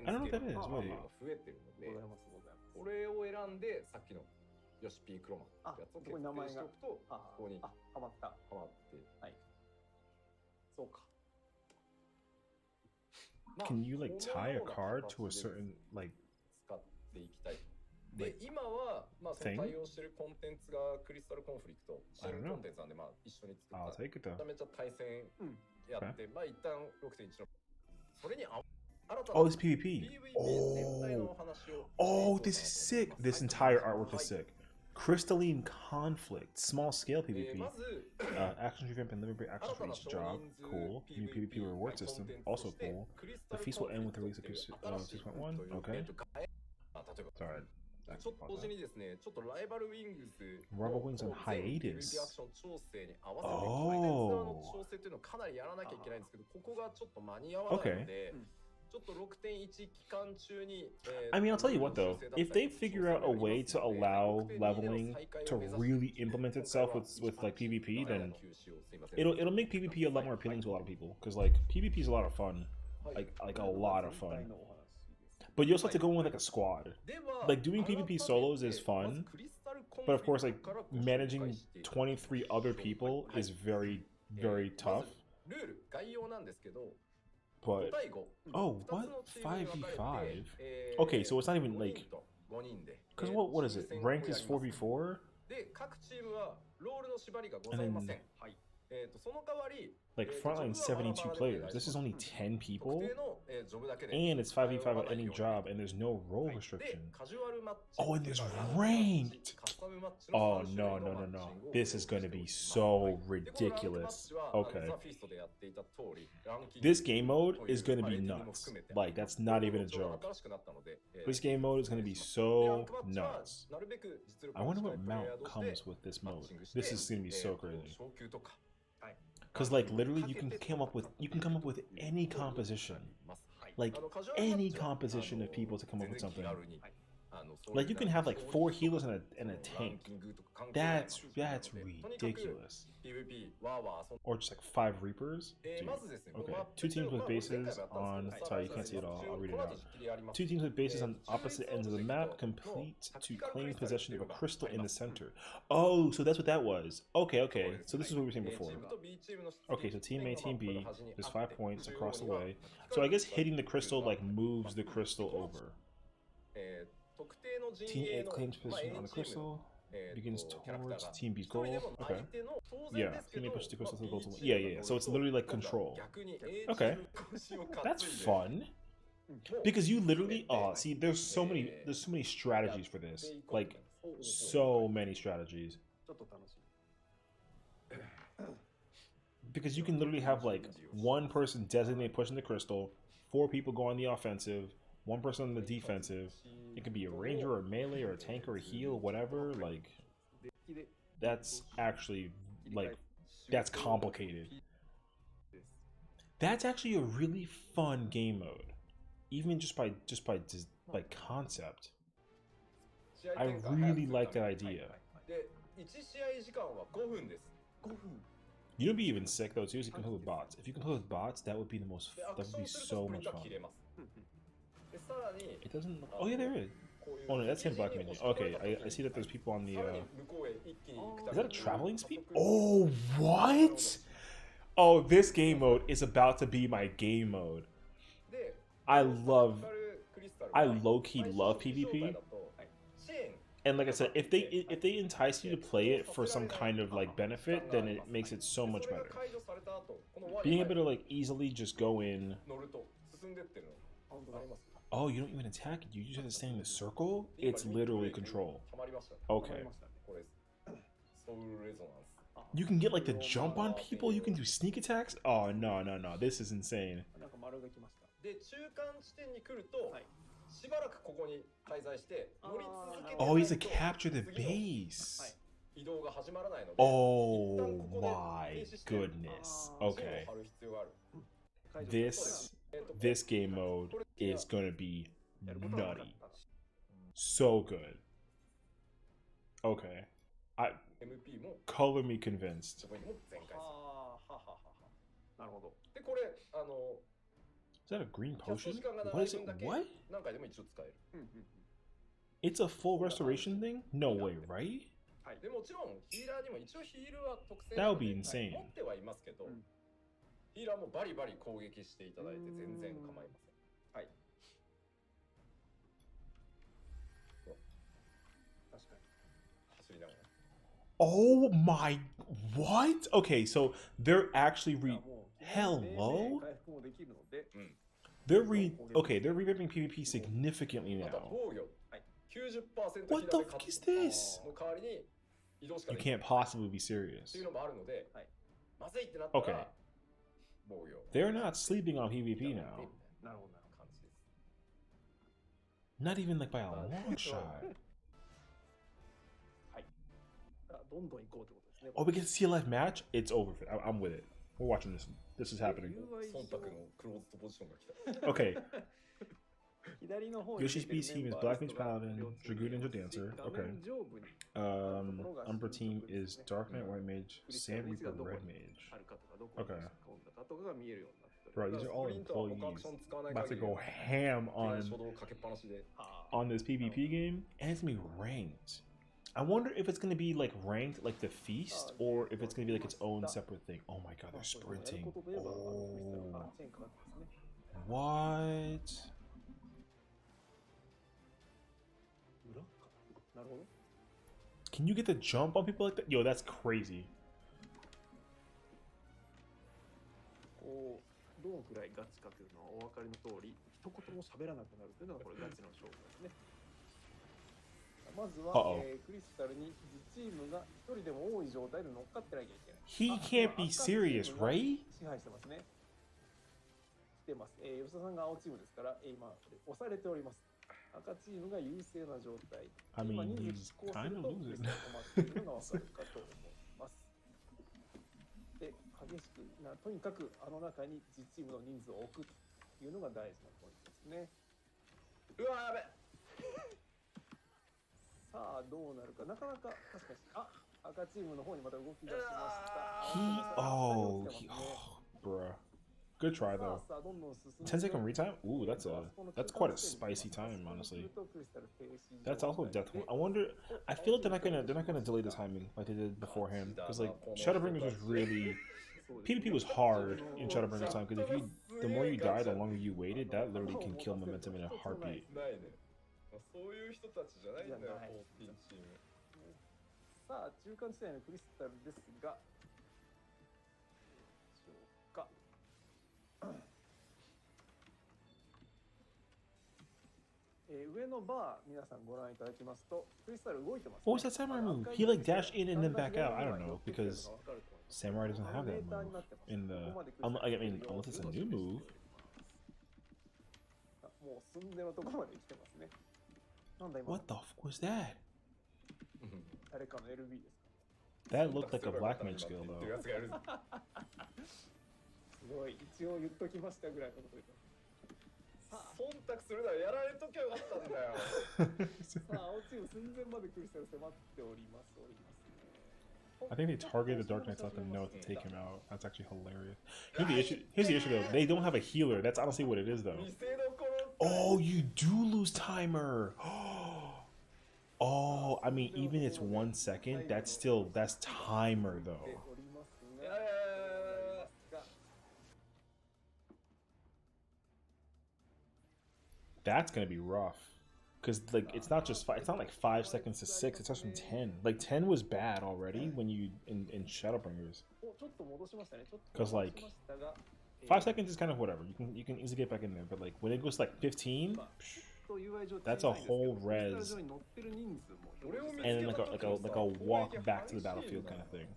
don't know what that is. Wait. これを選んでさっきのよし P クロマってやつを決定しておくとここにはまって、はい、そうか。Can you like tie a card to a certain like 使っていきたい。で、今はまあその対応してるコンテンツがクリスタルコンフリクト、新コンテンツなんでまあ一緒に作った。めちゃめちゃ対戦やって、まあ一旦 6.1 のそれにOh, it's PvP. Oh, this is sick. This entire artwork is sick. Crystalline Conflict, small scale PvP. Action revamp and liberate actions for each job. Cool. New PvP reward system. Also cool. The feast will end with the release of 6.1. Okay. Sorry. Rubber Wings on hiatus. Oh. Okay. I mean, I'll tell you what though, if they figure out a way to allow leveling to really implement itself with like PvP, then it'll make PvP a lot more appealing to a lot of people, because like PvP is a lot of fun, like a lot of fun. But you also have to go in with like a squad. Like doing PvP solos is fun, but of course like managing 23 other people is very, very tough. But oh, what 5v5? Okay, so it's not even like, because what is it? Ranked is 4v4, and then like frontline 72 players. This is only 10 people, and it's 5v5 at any job, and there's no role restriction. Oh, and there's ranked. Oh no. This is going to be so ridiculous. Okay. This game mode is going to be nuts. Like, that's not even a joke. This game mode is going to be so nuts. I wonder what mount comes with this mode. This is going to be so crazy. Because like literally you can come up with any composition, like any composition of people to come up with something. Like you can have like 4 healers and a tank. That's ridiculous. Or just like 5 reapers. Dude. Okay, 2 teams with bases on. Sorry, you can't see it all. I'll read it out. 2 teams with bases on opposite ends of the map complete to claim possession of a crystal in the center. Oh, so that's what that was. Okay. So this is what we were saying before. Okay, so team A, team B. There's 5 points across the way. So I guess hitting the crystal like moves the crystal over. Team A claims position on the crystal. Begins towards team B's goal. Okay. Yeah, teammate pushes the crystal to the goal. Yeah. So it's literally like control. Okay. That's fun. Because you literally see there's so many strategies for this. Like so many strategies. Because you can literally have like one person designate pushing the crystal, 4 people go on the offensive, 1 person on the defensive. It could be a ranger or a melee or a tank or a heal, whatever. Like that's actually like that's complicated. That's actually a really fun game mode, even just by concept. I really like that idea. You know, be even sick though too. Is you can play with bots. If you can play with bots, that would be so much fun. It doesn't. Oh yeah, there is. Oh no, that's him black minion. Okay, I see that there's people on the. Is that a traveling speed? Oh what? Oh, this game mode is about to be my game mode. I low-key love PvP. And like I said, if they entice you to play it for some kind of like benefit, then it makes it so much better. Being able to like easily just go in. Oh, you don't even attack it. You just have to stay in the circle. It's literally control. Okay. You can get like the jump on people. You can do sneak attacks. Oh no. This is insane. Oh, he's to capture the base. Oh my goodness. Okay. This game mode is gonna be nutty. So good. Okay. Color me convinced. Is that a green potion? What is it? What? It's a full restoration thing? No way, right? That would be insane. Oh my, what? Okay, so they're actually hello? They're revamping PvP significantly now. What the fuck is this? You can't possibly be serious. Okay. They're not sleeping on PvP now. Not even like by a long shot. Oh, we get to see a live match? It's over. I'm with it. We're watching this. This is happening. Okay. Yoshi's B team is Black Mage Paladin, Dragoon Ninja Dancer. Okay. Umber team is Dark Knight White Mage, Sand Reaper Red Mage. Okay. Bro, these are all employees about to go ham on this PvP game, and it's gonna be ranked. I wonder if it's gonna be like ranked like the Feast, or if it's gonna be like its own separate thing. Oh my god, they're sprinting. Oh. What? Can you get the jump on people like that? Yo, that's crazy. どのくらいガチかというのはお分かりの通り、一言も喋らなくなるというのがこれガチの勝負ですね。まずは、クリスタルにチームが一人でも多い状態で乗っかってなきゃいけない。He can't be serious, right? 支配してますね。来てます。吉田さんが青チームですから、今押されております。赤チームが優勢な状態。I mean, he's kind of losing. 止まっているのが分かるかと思います。で、激しくとにかくあの中に実チームの人数を置くというのが大事なポイントですね。うわーやべ。さあどうなるか。なかなか確かに赤チームの方にまた動き出しました。Bruh. Good try though. 10-second retime? Ooh, that's quite a spicy time, honestly. That's also death. I wonder. I feel like they're not gonna delay the timing like they did beforehand, because like Shadowbringers was really PvP was hard in Shadowbringers time, because the more you die, the longer you waited, that literally can kill momentum in a heartbeat. さあ中間地点のクリスタルですが、しょうか。上のバー皆さんご覧いただきますとクリスタル動いてます、ね。 What was that samurai move? He like dashed in and then back out. I don't know because samurai doesn't have that move in the. I mean, unless it's a new move. もう寸出のところまで来てますね。なんだ今。 What the fuck was that? 誰かの LB ですか。 That looked like a black mage skill though. すごい一応言っときましたぐらいのことです。忖度するならやられときゃよかったんだよ。さあ青チーム寸前までクリスタル迫っておりますね。 I think they targeted the Dark Knights, let them know to take him out. That's actually hilarious. Here's the issue though. They don't have a healer. That's honestly what it is though. Oh, you do lose timer. Oh, I mean, even it's 1 second. That's timer though. That's gonna be rough. Because like it's not like 5 seconds to 6. It's actually 10. Like 10 was bad already when you in Shadowbringers. Because like 5 seconds is kind of whatever. You can easily get back in there. But like when it goes like 15, that's a whole res. And then like a walk back to the battlefield kind of thing.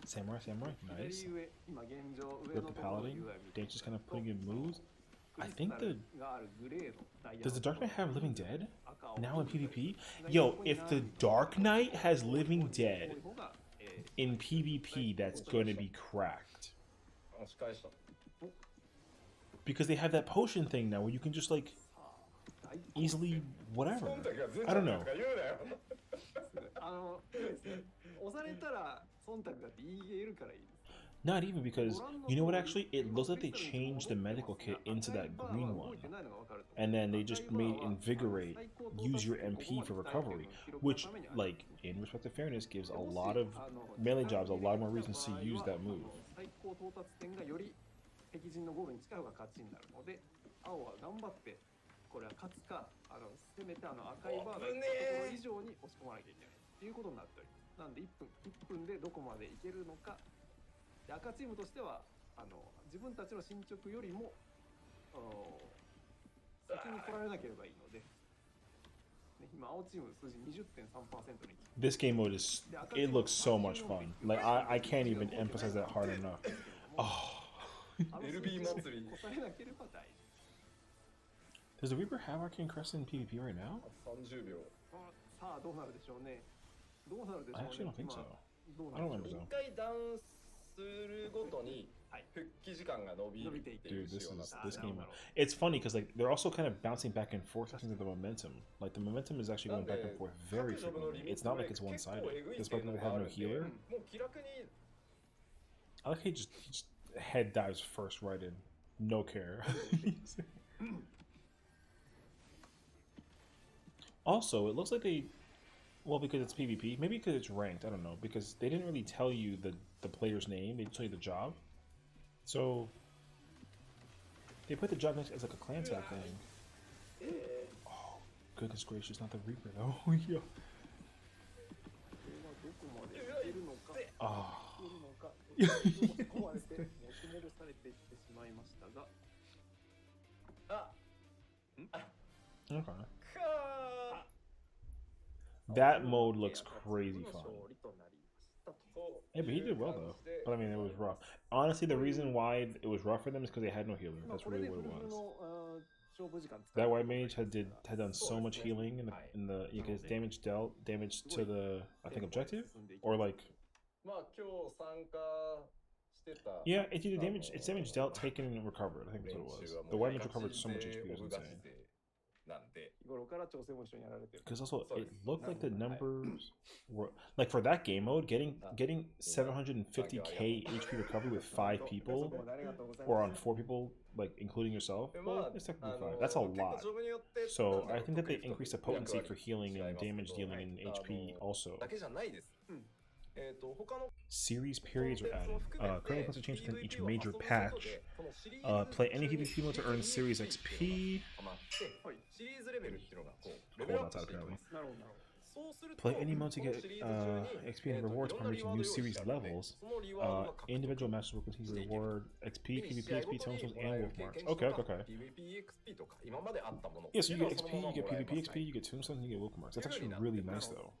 Samurai, nice. With the paladin, Dane's just kind of putting in moves. I think does the Dark Knight have Living Dead now in PvP? Yo, if the Dark Knight has Living Dead in PvP, that's gonna be cracked. Because they have that potion thing now where you can just like easily whatever. I don't know. Not even because, you know what, actually, it looks like they changed the medical kit into that green one. And then they just made Invigorate use your MP for recovery, which, like, in respect to fairness, gives a lot of melee jobs a lot more reasons to use that move. This game mode it looks so much fun. Like I can't even emphasize that hard enough. Oh. Does the Reaper have Arcane Crescent in PvP right now? I actually don't think so. I don't remember though. Dude, this game. It's funny because like they're also kind of bouncing back and forth in terms of the momentum. Like the momentum is actually going back and forth very frequently. It's not like it's one-sided. Despite that they have no healer. I like how he just head dives first right in, no care. Also, it looks like they. Well, because it's PvP, maybe because it's ranked, I don't know, because they didn't really tell you the player's name, they tell you the job. So, they put the job next as like a clan type thing. Oh, goodness gracious, not the Reaper though. Yeah. Oh. Okay. That mode looks crazy fun. Yeah, but he did well though. But I mean, it was rough. Honestly, the reason why it was rough for them is because they had no healer. That's really what it was. That white mage had done so much healing in the you get damage to the I think objective or like. Yeah, it's either damage. It's damage dealt, taken, and recovered. I think that's what it was. The white mage recovered so much HP. It was insane. Because also it looked like the numbers were like for that game mode getting 750k HP recovery with 5 people or on 4 people like including yourself. Well, it's technically 5. That's a lot. So I think that they increased the potency for healing and damage dealing and HP also. Series periods are added. Currently, plus a change within each major patch. Play any PvP mode to earn Series XP. Cold outside, apparently. Play any mode to get XP and rewards upon reaching new series levels. Individual matches will continue to reward XP, PvP XP, tomes, and wolf marks. Okay. Yeah, so you get XP, you get PvP XP, you get tombstones, and you get wolf marks. That's actually really nice, though.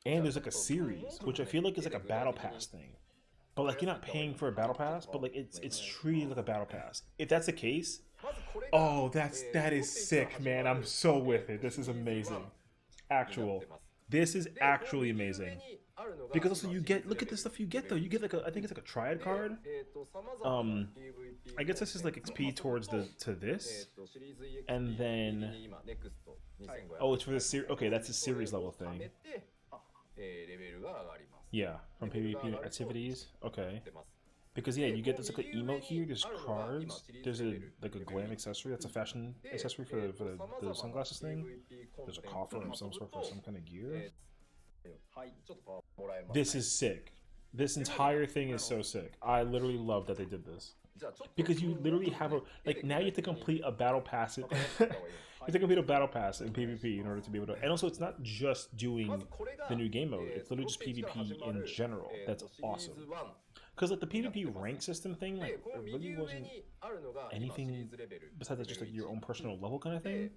And there's like a series, which I feel like is like a battle pass thing. But like you're not paying for a battle pass, but like it's treated like a battle pass. If that's the case, oh, that is sick, man. I'm so with it. This is amazing. This is actually amazing. Because also you get, look at the stuff you get though. You get like I think it's like a triad card. I guess this is like XP towards this, and then oh, it's for the series. Okay, that's a series level thing. Yeah, from PvP activities. Okay. Because yeah, you get this like an emote here. There's cards. There's a like a glam accessory. That's a fashion accessory for the sunglasses thing. There's a coffer of some sort for some kind of gear. This is sick. This entire thing is so sick. I literally love that they did this. Because you literally have a like now you have to complete a battle pass. You have to complete a battle pass in PvP in order to be able to. And also, it's not just doing the new game mode. It's literally just PvP in general. That's awesome. Because like the PvP rank system thing, like it really wasn't anything besides just like your own personal level kind of thing.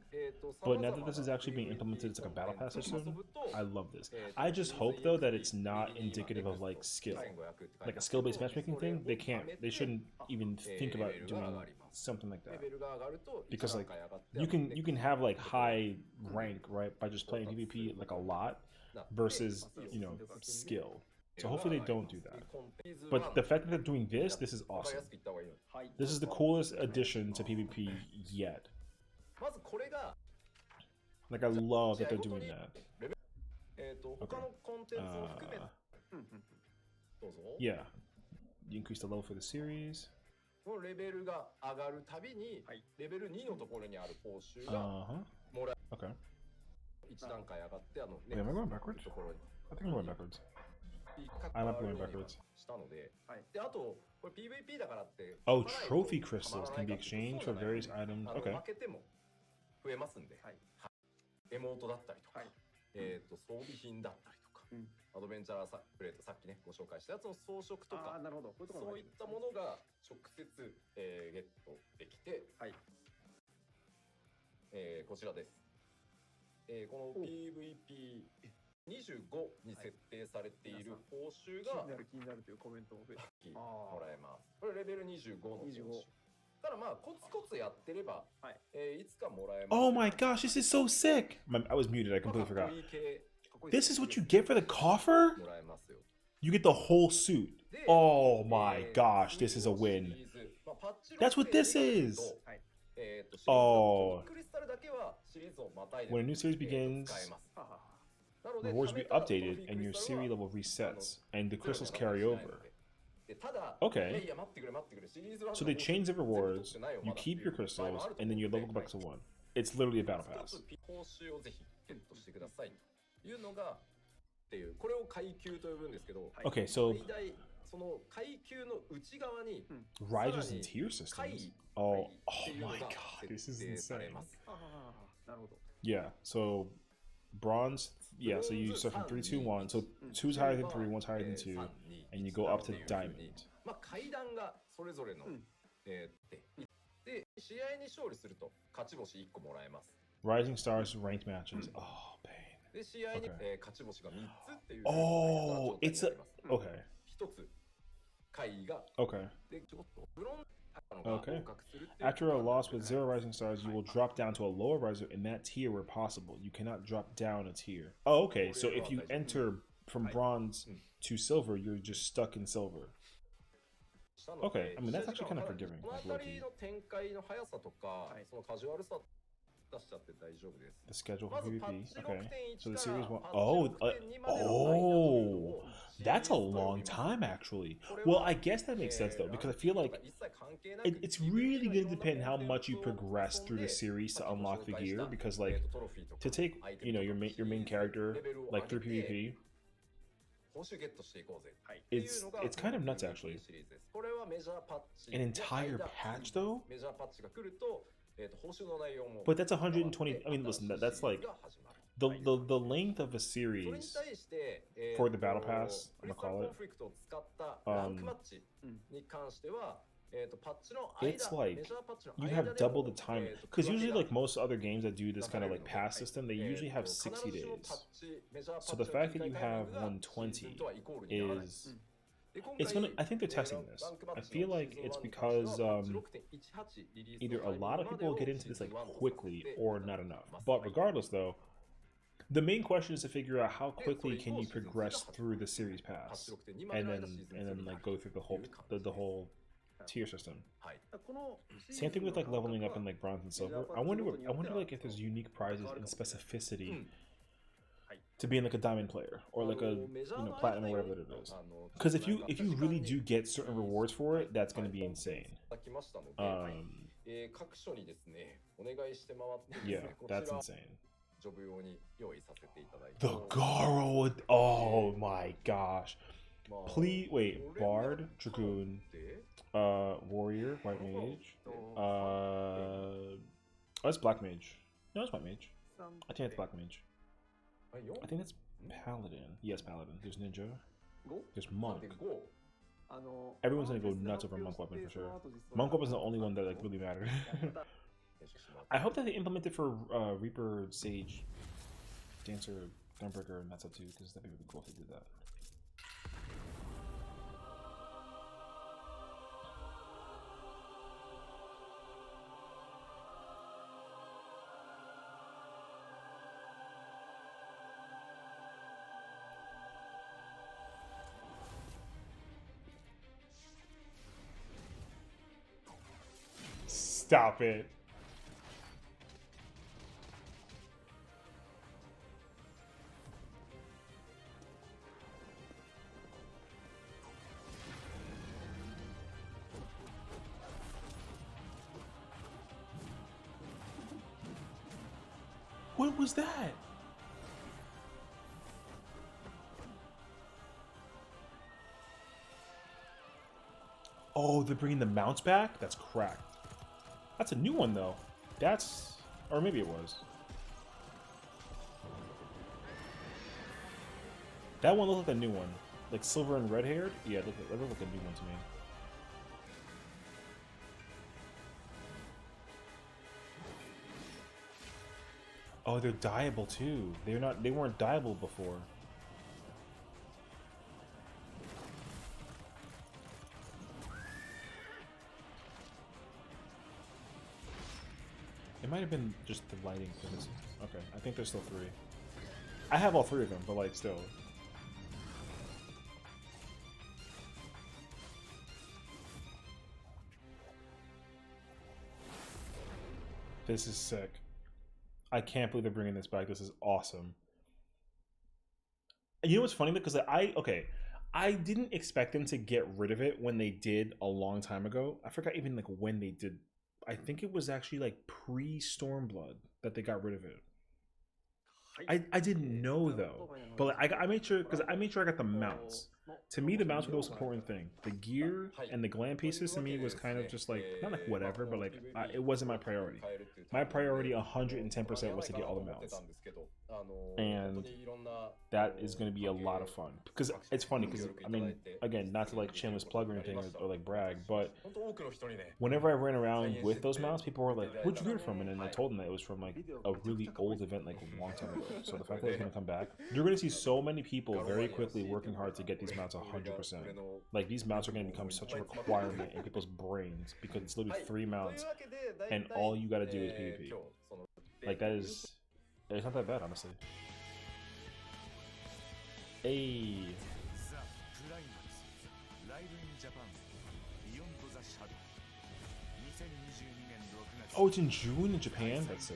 But now that this is actually being implemented, it's like a battle pass system. I love this. I just hope though that it's not indicative of like skill, like a skill-based matchmaking thing. They shouldn't even think about doing something like that. Because like you can have like high rank right by just playing PvP like a lot versus skill. So hopefully they don't do that. But the fact that they're doing this is awesome. This is the coolest addition to PvP yet. Like I love that they're doing that. Okay. Yeah. You increase the level for the series. Okay. Wait, am I going backwards? I think I'm going backwards. I'm not going backwards. Oh, trophy crystals can be exchanged for various items. Okay. 装備品だったりとか、アドベンチャープレートさっきねご紹介したやつの装飾とか、そういったものが直接、ゲットできて、こちらです。この PVP 25に設定されている報酬が気になるというコメントももらえます。これレベル25の報酬。ただまあコツコツやってれば、いつかもらえます。Oh my gosh, this is so sick! I was muted, I completely forgot. This is what you get for the coffer? You get the whole suit. Oh my gosh, this is a win. That's what this is! Oh. When a new series begins, rewards will be updated and your series level resets, and the crystals carry over. Okay. So they change the rewards, you keep your crystals, and then your level goes back to 1. It's literally a battle pass. Okay, so risers and tier systems. Oh my god, this is insane. Yeah, so bronze, yeah, so you start from 3, 2, 1. So 2's higher than 3, 1's higher than 2, and you go up to diamond. Rising stars ranked matches. Oh, pain. Okay. Oh, it's a okay. Okay. Okay. After a loss with 0 rising stars, you will drop down to a lower riser in that tier where possible. You cannot drop down a tier. Oh, okay. So if you enter from bronze to silver, you're just stuck in silver. Okay. I mean, that's actually kind of forgiving. Like low-key. The schedule for PvP. Okay. So the series 1. Oh, that's a long time actually. Well, I guess that makes sense though, because I feel like it's really going to depend how much you progress through the series to unlock the gear. Because like to take your main character like through PvP, It's kind of nuts actually. An entire patch though? But that's 120. I mean, listen, that's like the length of a series for the battle pass. I'm gonna call it. It's like you have double the time, because usually like most other games that do this kind of like pass system, they usually have 60 days. So the fact that you have 120 is it's gonna. I think they're testing this. I feel like it's because either a lot of people get into this like quickly or not enough. But regardless, though, the main question is to figure out how quickly can you progress through the series pass, and then like go through the whole tier system. Same thing with like leveling up in like bronze and silver. I wonder like if there's unique prizes and specificity to being like a diamond player or like a platinum or whatever it is. Because if you really do get certain rewards for it, that's going to be insane. Yeah, that's insane. The Garo, oh my gosh. Please wait, Bard, Dragoon, Warrior, White Mage. Oh, that's Black Mage. No, it's White Mage. I think it's Black Mage. I think that's Paladin. Yes, Paladin. There's Ninja. There's Monk. Everyone's gonna go nuts over Monk Weapon for sure. Monk Weapon's the only one that like really mattered. I hope that they implement it for Reaper, Sage, Dancer, Gunbreaker, and that's up too, because that'd be really cool if they did that. Stop it. What was that? Oh, they're bringing the mounts back? That's cracked. That's a new one, though. That's... Or maybe it was. That one looked like a new one. Like silver and red-haired? Yeah, it looked like a new one to me. Oh, they're dyeable, too. They weren't dyeable before. It might have been just the lighting for this. Okay, I think there's still 3. I have all 3 of them, but like still. This is sick. I can't believe they're bringing this back. This is awesome. And you know what's funny? Because I didn't expect them to get rid of it when they did a long time ago. I forgot even like when they did. I think it was actually like pre-Stormblood that they got rid of it. I didn't know though, but like, I made sure, because I made sure I got the mounts. To me, the mounts were the most important thing. The gear and the glam pieces to me was kind of just like, not like whatever, but like it wasn't my priority. My priority 110% was to get all the mounts. And that is going to be a lot of fun. Because it's funny, because I mean, again, not to like shameless plug or anything or like brag, but whenever I ran around with those mounts, people were like, where'd you get it from? And then I told them that it was from like a really old event like a long time ago. So the fact that it's going to come back, you're going to see so many people very quickly working hard to get these mounts 100%. Like these mounts are going to become such a requirement in people's brains, because it's literally 3 mounts and all you got to do is PvP. Like that is, it's not that bad, honestly. Hey. Oh, it's in June in Japan? That's sick.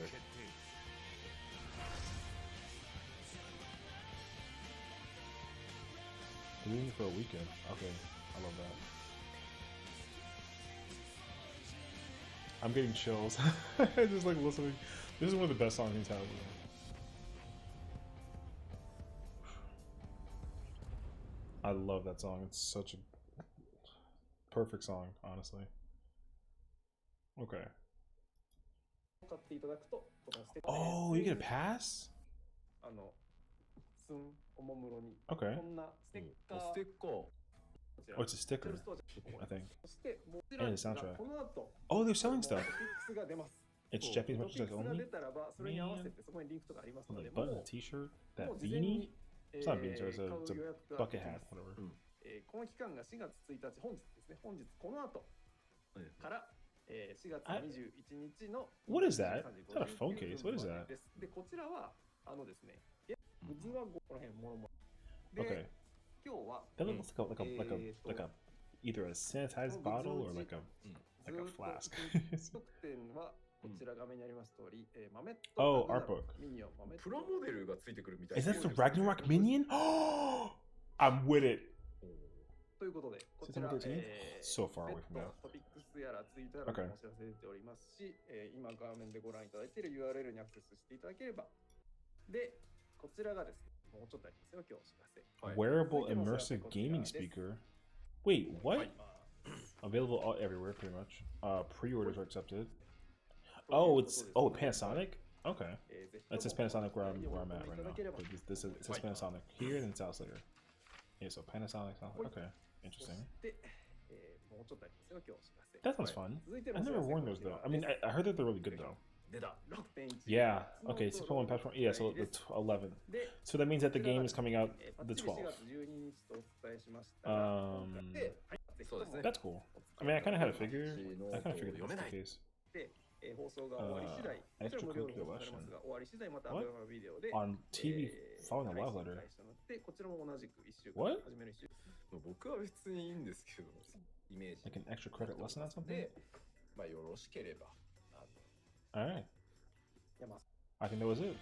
Doing it for a weekend. Okay, I love that. I'm getting chills. Just like listening. This is one of the best songs in town. I love that song. It's such a perfect song, honestly. Okay. Oh, you get a pass? Okay. Oh, it's a sticker, I think. And a soundtrack. Oh, they're selling stuff. It's Japanese merchandise only? Man. The button, the t-shirt, that beanie? It's not a beanie, it's a bucket hat, whatever. この期間が4月1日、本日ですね。本日この後から、4月21日の What is that? Is that a phone case? What is that? で、こちらはですね、グッズはこの辺もろもろ。 Okay. 今日は That looks like a either a sanitized bottle or like a flask. 特典はこちら画面にあります通り、Oh, art book. プラモデルがついてくるみたい Is that the Ragnarok minion? I'm with it. ということで、こちら、so far away from that. トピックスやらツイッターやらお知らせ出ておりますし、今画面でご覧いただいている URL にアクセスしていただければ。で、こちらがですね、もうちょっとありますよ、今日お知らせ。Wearable immersive gaming speaker. Wait, what? Available everywhere, pretty much. Pre-orders are accepted. Oh, it's Panasonic. Okay, it says Panasonic where I'm at right now. But it says Panasonic here and it's out later. Yeah, so Panasonic. Okay, interesting. That sounds fun. I've never worn those though. I mean, I heard that they're really good though. Yeah. Okay. 6.1 patch. Yeah. So the 11th. So that means that the game is coming out the 12th. That's cool. I mean, I kind of had a figure. I kind of figured that was the case. Extracurricular lesson. What? On TV following a love letter. What? Like an extra credit lesson on something? Alright. I think that was it.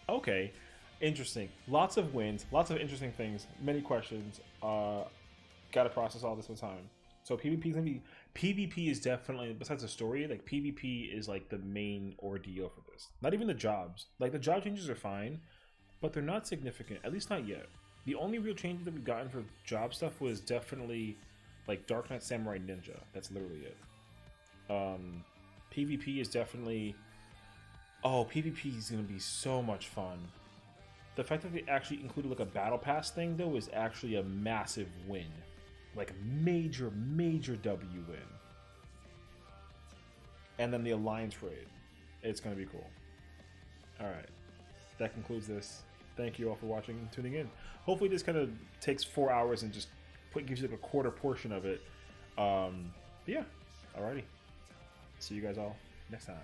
Okay. Interesting. Lots of wins, lots of interesting things, many questions. Gotta process all this with time. So PvP is gonna be PvP is definitely, besides the story, like PvP is like the main ordeal for this. Not even the jobs. Like the job changes are fine, but they're not significant, at least not yet. The only real changes that we've gotten for job stuff was definitely like Dark Knight Samurai Ninja. That's literally it. PvP is definitely, PvP is gonna be so much fun. The fact that they actually included like a battle pass thing though is actually a massive win. Like a major W win. And then the Alliance raid. It's gonna be cool. Alright. That concludes this. Thank you all for watching and tuning in. Hopefully this kind of takes 4 hours and just gives you like a quarter portion of it. Yeah. Alrighty. See you guys all next time.